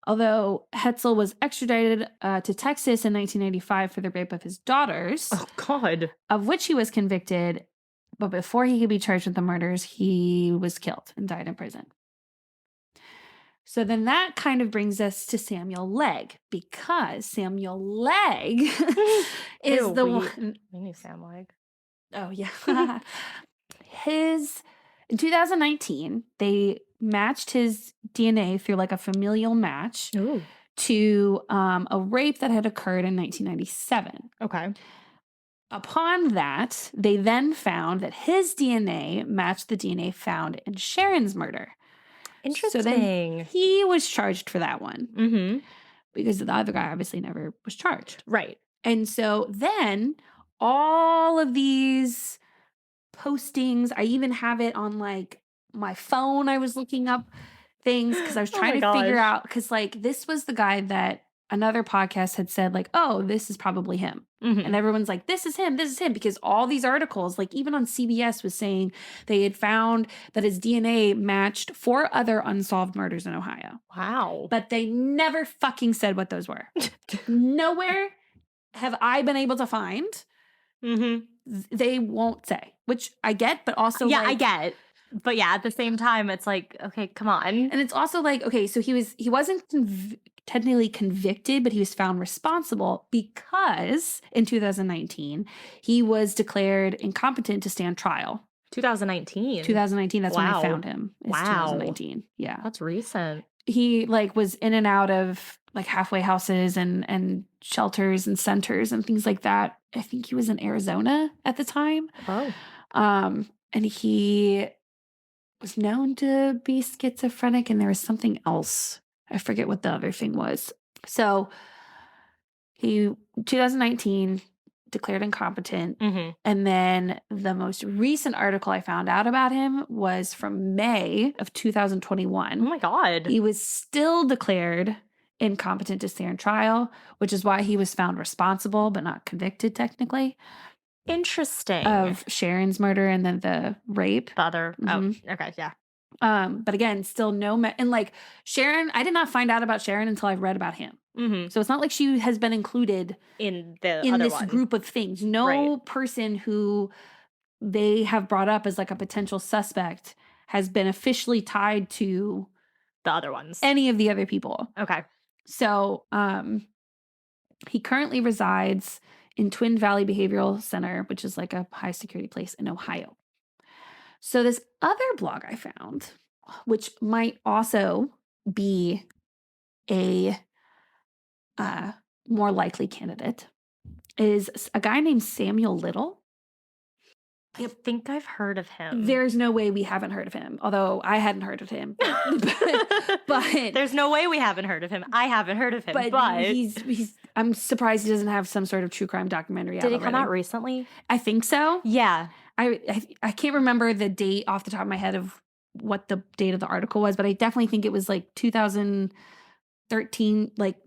Although Hetzel was extradited to Texas in 1995 for the rape of his daughters, Oh, God. of which he was convicted, but before he could be charged with the murders, he was killed and died in prison. So then that kind of brings us to Samuel Legg, because Samuel Legg is Ew, the one. We knew Sam Legg. Oh, yeah. In 2019, they matched his DNA through like a familial match Ooh. to a rape that had occurred in 1997. Okay. Upon that, they then found that his DNA matched the DNA found in Sharon's murder. Interesting. So then he was charged for that one. Mm-hmm. Because the other guy obviously never was charged. Right. And so then all of these postings, I even have it on like my phone. I was looking up things because I was trying to figure out, because like this was the guy that another podcast had said like, oh, this is probably him. Mm-hmm. And everyone's like, this is him, because all these articles, like even on CBS was saying they had found that his DNA matched 4 other unsolved murders in Ohio. Wow. But they never fucking said what those were. Nowhere have I been able to find. Mm-hmm. They won't say, which I get, but also Yeah, like, I get. But yeah, at the same time, it's like, okay, come on. and it's also like, okay, so he wasn't technically convicted, but he was found responsible because in 2019 he was declared incompetent to stand trial. 2019. 2019, that's when Wow. I found him. It's Wow. 2019. Yeah. That's recent. He like was in and out of like halfway houses and shelters and centers and things like that. I think he was in Arizona at the time. Oh. And he was known to be schizophrenic, and there was something else. I forget what the other thing was. So he, 2019, declared incompetent. Mm-hmm. And then the most recent article I found out about him was from May of 2021. Oh my God. He was still declared incompetent to stand trial, which is why he was found responsible but not convicted technically Interesting. of Sharon's murder and then the rape. The other. Mhm. Oh, okay, yeah. But again, still no and like Sharon, I did not find out about Sharon until I read about him. Mm-hmm. So it's not like she has been included In the in other this one. group of things. No Right. person who they have brought up as like a potential suspect has been officially tied to The other ones. any of the other people. Okay. So he currently resides in Twin Valley Behavioral Center, which is like a high security place in Ohio. So this other blog I found, which might also be a more likely candidate, is a guy named Samuel Little. I think I've heard of him. There's no way we haven't heard of him, although I hadn't heard of him. But there's no way we haven't heard of him. I haven't heard of him. But he's I'm surprised he doesn't have some sort of true crime documentary out did he already. come out recently? I think so. Yeah. I can't remember the date off the top of my head of what the date of the article was, but I definitely think it was like 2013, like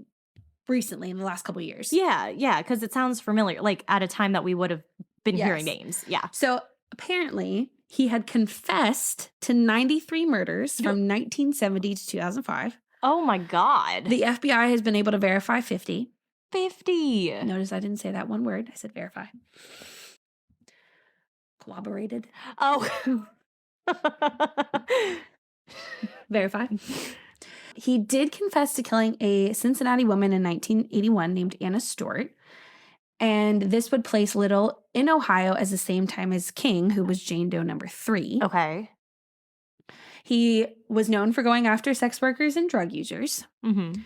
recently in the last couple of years. Yeah, because it sounds familiar, like at a time that we would have been hearing names. Yeah. So apparently he had confessed to 93 murders from 1970 to 2005. Oh my God. The FBI has been able to verify 50. 50. Notice I didn't say that one word. I said verify. Corroborated. Oh. Verify. He did confess to killing a Cincinnati woman in 1981 named Anna Stewart. And this would place Little in Ohio as the same time as King, who was Jane Doe number 3. Okay. He was known for going after sex workers and drug users. Mm-hmm.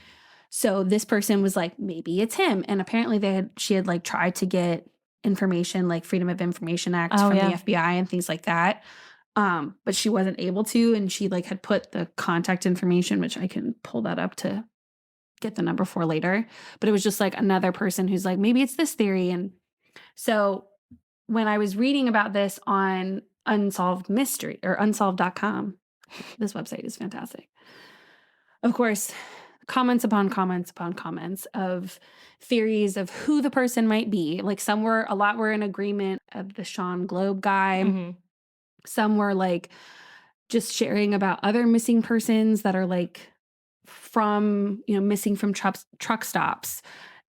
So this person was like, maybe it's him. And apparently she had like tried to get information, like Freedom of Information Act from the FBI and things like that. But she wasn't able to. And she like had put the contact information, which I can pull that up to get the number for later. But it was just like another person who's like, maybe it's this theory. And so when I was reading about this on unsolved mystery or unsolved.com. This website is fantastic. Of course, comments upon comments upon comments of theories of who the person might be. Like a lot were in agreement of the Sean Globe guy. Mhm. Some were like just sharing about other missing persons that are like from, missing from truck stops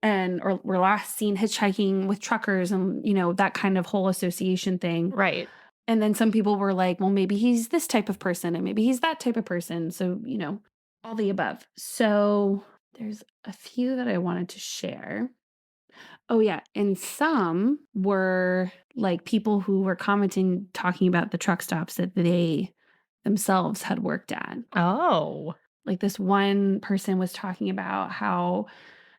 or were last seen hitchhiking with truckers and, that kind of whole association thing. Right. And then some people were like, well, maybe he's this type of person and maybe he's that type of person. So, all the above. So there's a few that I wanted to share. Oh, yeah. And some were like people who were commenting, talking about the truck stops that they themselves had worked at. Oh. Like this one person was talking about how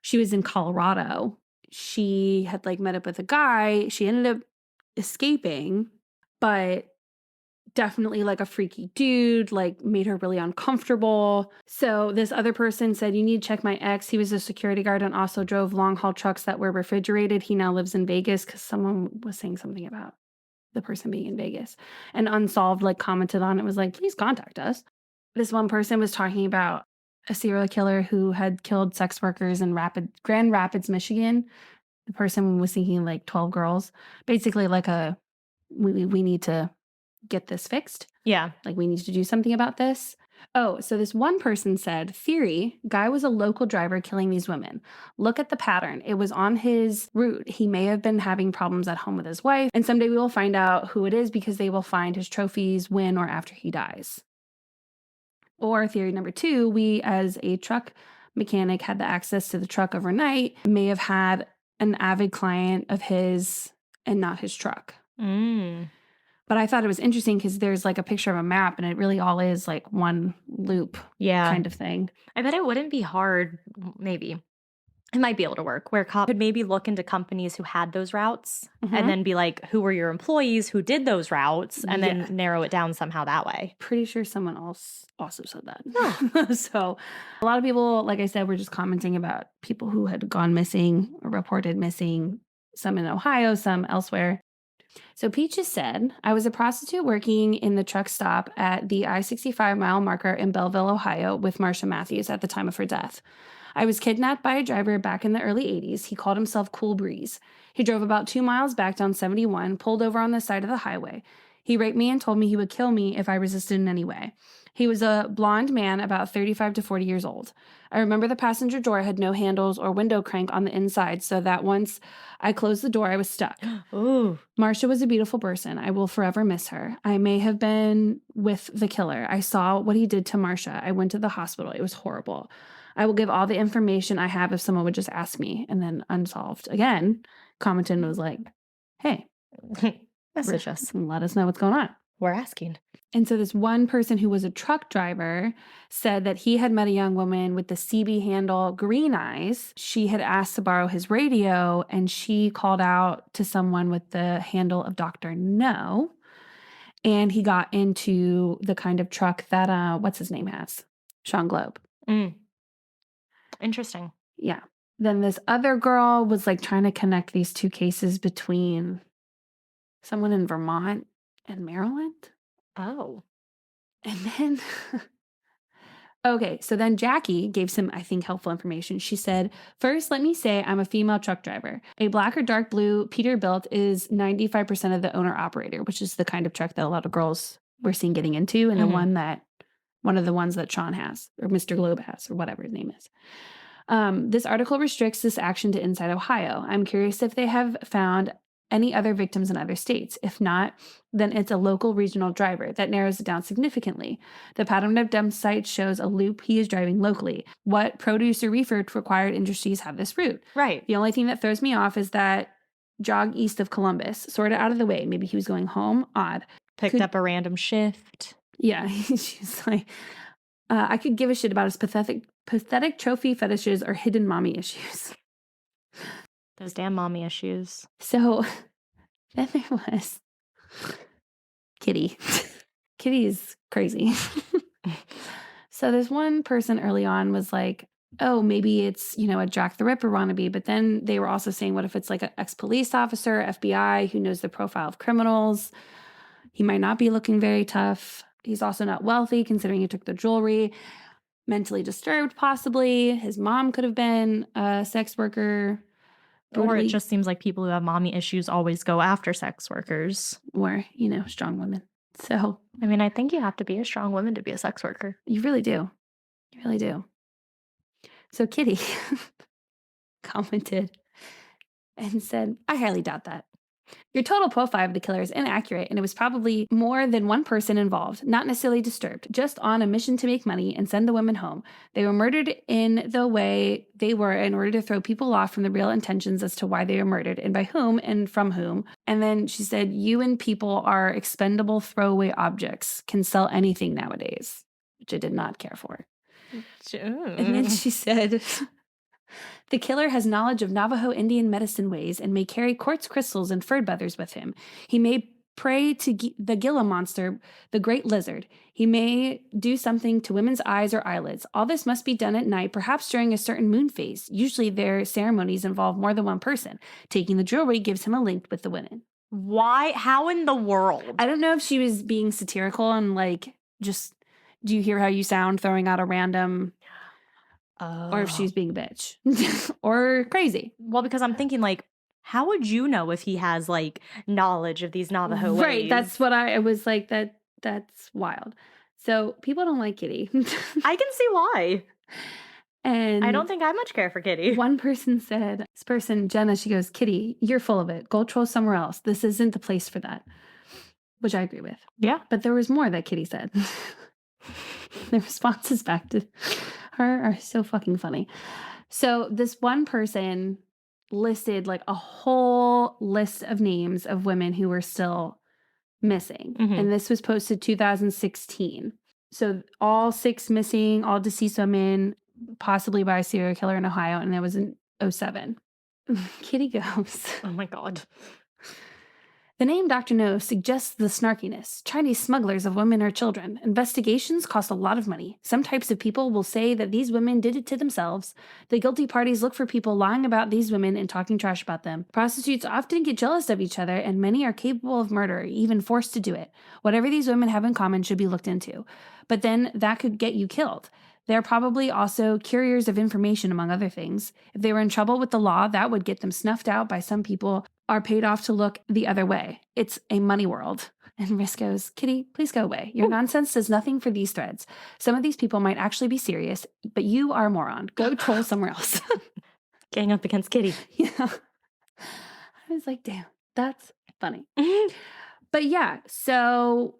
she was in Colorado. She had like met up with a guy. She ended up escaping, but definitely like a freaky dude, like made her really uncomfortable. So this other person said, you need to check my ex. He was a security guard and also drove long haul trucks that were refrigerated. He now lives in Vegas, because someone was saying something about the person being in Vegas. And Unsolved like commented on it, was like, please contact us. This one person was talking about a serial killer who had killed sex workers in Grand Rapids, Michigan. The person was thinking like 12 girls, basically like we need to get this fixed. Yeah. Like we need to do something about this. Oh, so this one person said, theory, guy was a local driver killing these women. Look at the pattern. It was on his route. He may have been having problems at home with his wife. And someday we will find out who it is because they will find his trophies when or after he dies. Or theory number 2, we as a truck mechanic had the access to the truck overnight, may have had an avid client of his and not his truck. But I thought it was interesting because there's like a picture of a map and it really all is like one loop kind of thing. I bet it wouldn't be hard, maybe. It might be able to work, where cops could maybe look into companies who had those routes and then be like, who were your employees who did those routes, and then narrow it down somehow that way. Pretty sure someone else also said that. So a lot of people, like I said, were just commenting about people who had gone missing or reported missing, some in Ohio, some elsewhere. So Peaches said, I was a prostitute working in the truck stop at the I-65 mile marker in Belleville, Ohio with Marsha Matthews at the time of her death. I was kidnapped by a driver back in the early 80s. He called himself Cool Breeze. He drove about 2 miles back down 71, pulled over on the side of the highway. He raped me and told me he would kill me if I resisted in any way. He was a blonde man about 35 to 40 years old. I remember the passenger door had no handles or window crank on the inside, so that once I closed the door, I was stuck. Ooh. Marsha was a beautiful person. I will forever miss her. I may have been with the killer. I saw what he did to Marsha. I went to the hospital. It was horrible. I will give all the information I have if someone would just ask me. And then Unsolved again commented and was like, hey, message us. Let us know what's going on. We're asking. And so this one person who was a truck driver said that he had met a young woman with the CB handle green eyes. She had asked to borrow his radio, and she called out to someone with the handle of Dr. No. And he got into the kind of truck that, what's his name has? Sean Globe. Interesting. Yeah. Then this other girl was like trying to connect these two cases between someone in Vermont and Maryland. Oh. And then, okay, so then Jackie gave some, I think, helpful information. She said, first, let me say I'm a female truck driver. A black or dark blue Peterbilt is 95% of the owner-operator, which is the kind of truck that a lot of girls were seen getting into, and one of the ones that Sean has, or Mr. Globe has, or whatever his name is. This article restricts this action to inside Ohio. I'm curious if they have found any other victims in other states. If not, then it's a local regional driver. That narrows it down significantly. The pattern of dump sites shows a loop he is driving locally. What produce or reefer required industries have this route? Right. The only thing that throws me off is that jog east of Columbus, sort of out of the way. Maybe he was going home. Odd. Picked up a random shift. Yeah. She's like, I could give a shit about his pathetic trophy fetishes or hidden mommy issues. Those damn mommy issues. So then there was Kitty. Kitty is crazy. So this one person early on was like, oh, maybe it's, a Jack the Ripper wannabe. But then they were also saying, what if it's like an ex-police officer, FBI, who knows the profile of criminals? He might not be looking very tough. He's also not wealthy, considering he took the jewelry. Mentally disturbed, possibly. His mom could have been a sex worker. Or it just seems like people who have mommy issues always go after sex workers. Or, strong women. So, I mean, I think you have to be a strong woman to be a sex worker. You really do. You really do. So Kitty commented and said, I highly doubt that. Your total profile of the killer is inaccurate, and it was probably more than one person involved, not necessarily disturbed, just on a mission to make money and send the women home. They were murdered in the way they were in order to throw people off from the real intentions as to why they were murdered and by whom and from whom. And then she said, you and people are expendable throwaway objects, can sell anything nowadays, which I did not care for. And then she said, the killer has knowledge of Navajo Indian medicine ways and may carry quartz crystals and fur feathers with him. He may pray to the Gila monster, the great lizard. He may do something to women's eyes or eyelids. All this must be done at night, perhaps during a certain moon phase. Usually their ceremonies involve more than one person. Taking the jewelry gives him a link with the women. Why? How in the world? I don't know if she was being satirical and just, do you hear how you sound throwing out a random... Or if she's being a bitch or crazy. Well, because I'm thinking how would you know if he has knowledge of these Navajo ways? Right. That's what I was like, that's wild. So people don't like Kitty. I can see why. And I don't think I much care for Kitty. One person said, this person, Jenna, she goes, Kitty, you're full of it. Go troll somewhere else. This isn't the place for that. Which I agree with. Yeah. But there was more that Kitty said. The responses back to her are so fucking funny. So this one person listed a whole list of names of women who were still missing. Mm-hmm. And this was posted 2016. So all 6 missing, all deceased women, possibly by a serial killer in Ohio. And that was in 2007. Kitty goes, oh my God. The name Dr. No suggests the snarkiness. Chinese smugglers of women or children. Investigations cost a lot of money. Some types of people will say that these women did it to themselves. The guilty parties look for people lying about these women and talking trash about them. Prostitutes often get jealous of each other, and many are capable of murder, even forced to do it. Whatever these women have in common should be looked into. But then that could get you killed. They're probably also couriers of information, among other things. If they were in trouble with the law, that would get them snuffed out by some people are paid off to look the other way. It's a money world. And Risk goes, Kitty, please go away. Your nonsense does nothing for these threads. Some of these people might actually be serious, but you are a moron. Go troll somewhere else. Gang up against Kitty. Yeah. I was like, damn, that's funny. But yeah, so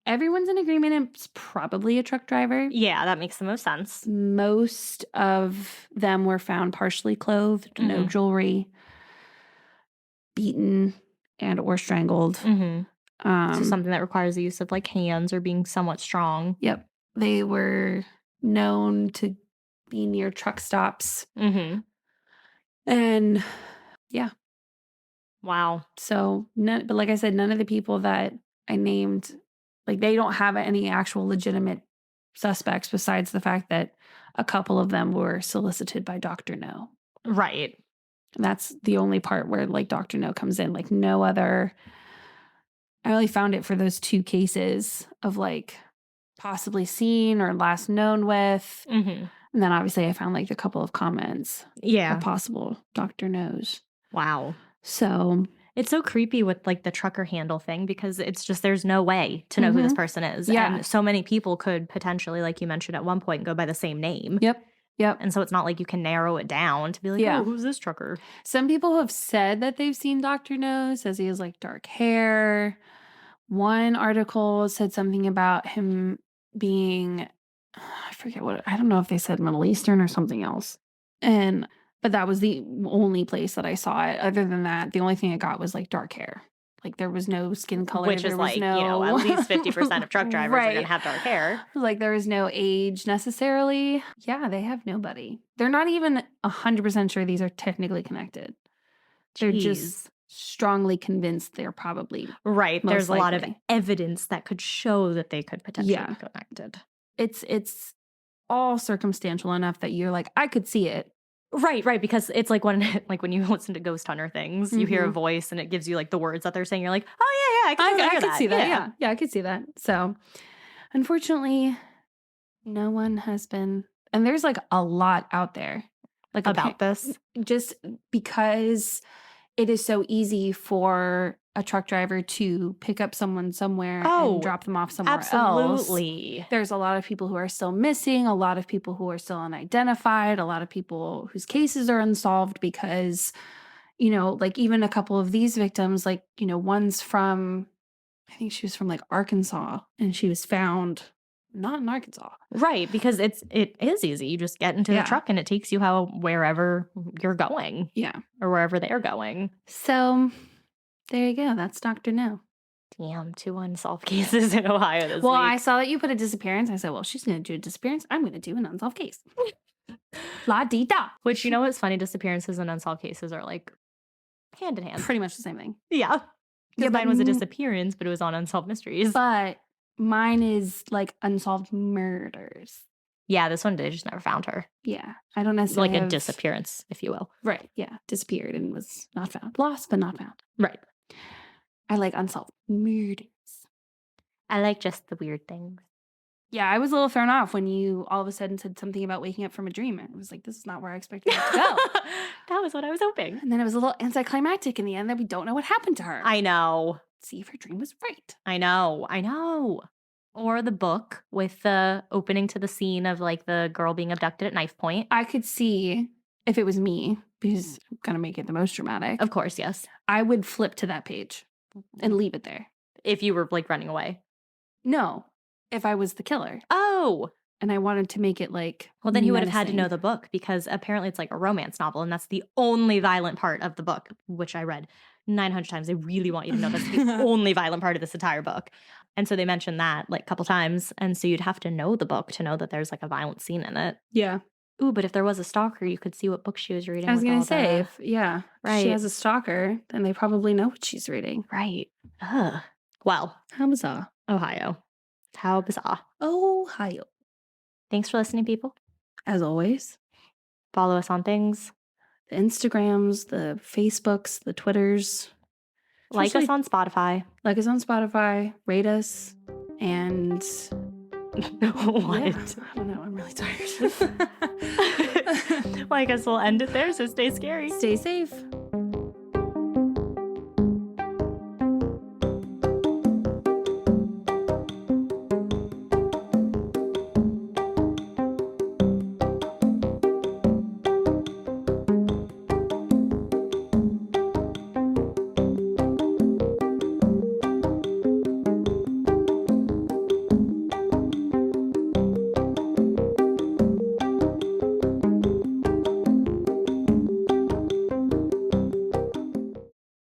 everyone's in agreement it's probably a truck driver. Yeah, that makes the most sense. Most of them were found partially clothed, no jewelry, beaten and or strangled. So something that requires the use of hands or being somewhat strong. Yep. They were known to be near truck stops. And yeah. Wow. So, but like I said, none of the people that I named, they don't have any actual legitimate suspects besides the fact that a couple of them were solicited by Dr. No. Right. And that's the only part where Dr. No comes in. No other. I only found it for those 2 cases of possibly seen or last known with. And then obviously I found a couple of comments. Yeah. Of possible Dr. No's. Wow. So it's so creepy with the trucker handle thing because it's just there's no way to know who this person is. Yeah. And so many people could potentially, like you mentioned at one point, go by the same name. Yep. And so it's not like you can narrow it down to be oh, who's this trucker? Some people have said that they've seen Dr. No, says he has dark hair. One article said something about him being, I forget I don't know if they said Middle Eastern or something else. But that was the only place that I saw it. Other than that, the only thing I got was dark hair. There was no skin color. Which is at least 50% of truck drivers are going to have dark hair. There was no age necessarily. Yeah, they have nobody. They're not even 100% sure these are technically connected. They're just strongly convinced they're probably right. There's likely. A lot of evidence that could show that they could potentially be connected. It's all circumstantial enough that you're I could see it. Right, because it's when you listen to ghost hunter things, you hear a voice and it gives you the words that they're saying. You're oh I could see that. Yeah, I could see that. So, unfortunately, no one has been, and there's like a lot out there like About this. just because it is so easy for a truck driver to pick up someone somewhere and drop them off somewhere else. Absolutely. There's a lot of people who are still missing, a lot of people who are still unidentified, a lot of people whose cases are unsolved because, you know, like even a couple of these victims, like, you know, one's from, I think she was from like Arkansas, and she was found not in Arkansas. Right, because it is easy. You just get into the truck and it takes you wherever you're going. Yeah. Or wherever they're going. So there you go. That's Dr. No. Damn, 2 unsolved cases in Ohio this week. Well, I saw that you put a disappearance. I said, well, she's going to do a disappearance. I'm going to do an unsolved case. La-dee-da. Which, you know what's funny? Disappearances and unsolved cases are like hand in hand. Pretty much the same thing. Yeah. Because mine was a disappearance, but it was on unsolved mysteries. But mine is like unsolved murders. Yeah, this one, they just never found her. Yeah. I don't necessarily like a disappearance, if you will. Right. Yeah. Disappeared and was not found. Lost, but not found. Right. I like unsolved murders. I like just the weird things. Yeah, I was a little thrown off when you all of a sudden said something about waking up from a dream. I was like, this is not where I expected it to go. That was what I was hoping. And then it was a little anticlimactic in the end that we don't know what happened to her. I know. See if her dream was right. I know. Or the book with the opening to the scene of like the girl being abducted at knife point. I could see if it was me, because I'm going to make it the most dramatic. Of course, yes. I would flip to that page and leave it there. If you were like running away. No, if I was the killer. Oh. And I wanted to make it like well, then he would have had to know the book, because apparently it's like a romance novel, and that's the only violent part of the book, which I read 900 times. They really want you to know that's the only violent part of this entire book. And so they mentioned that like a couple times. And so you'd have to know the book to know that there's like a violent scene in it. Yeah. Ooh, but if there was a stalker, you could see what book she was reading. I was going to say, if she has a stalker, then they probably know what she's reading. Right. Ugh. Well. How bizarre. Ohio. How bizarre. Ohio. Thanks for listening, people. As always. Follow us on things. The Instagrams, the Facebooks, the Twitters. Like us on Spotify. Like us on Spotify. Rate us. And... what? Yeah, I don't know. I'm really tired. Well, I guess we'll end it there, so stay scary. Stay safe.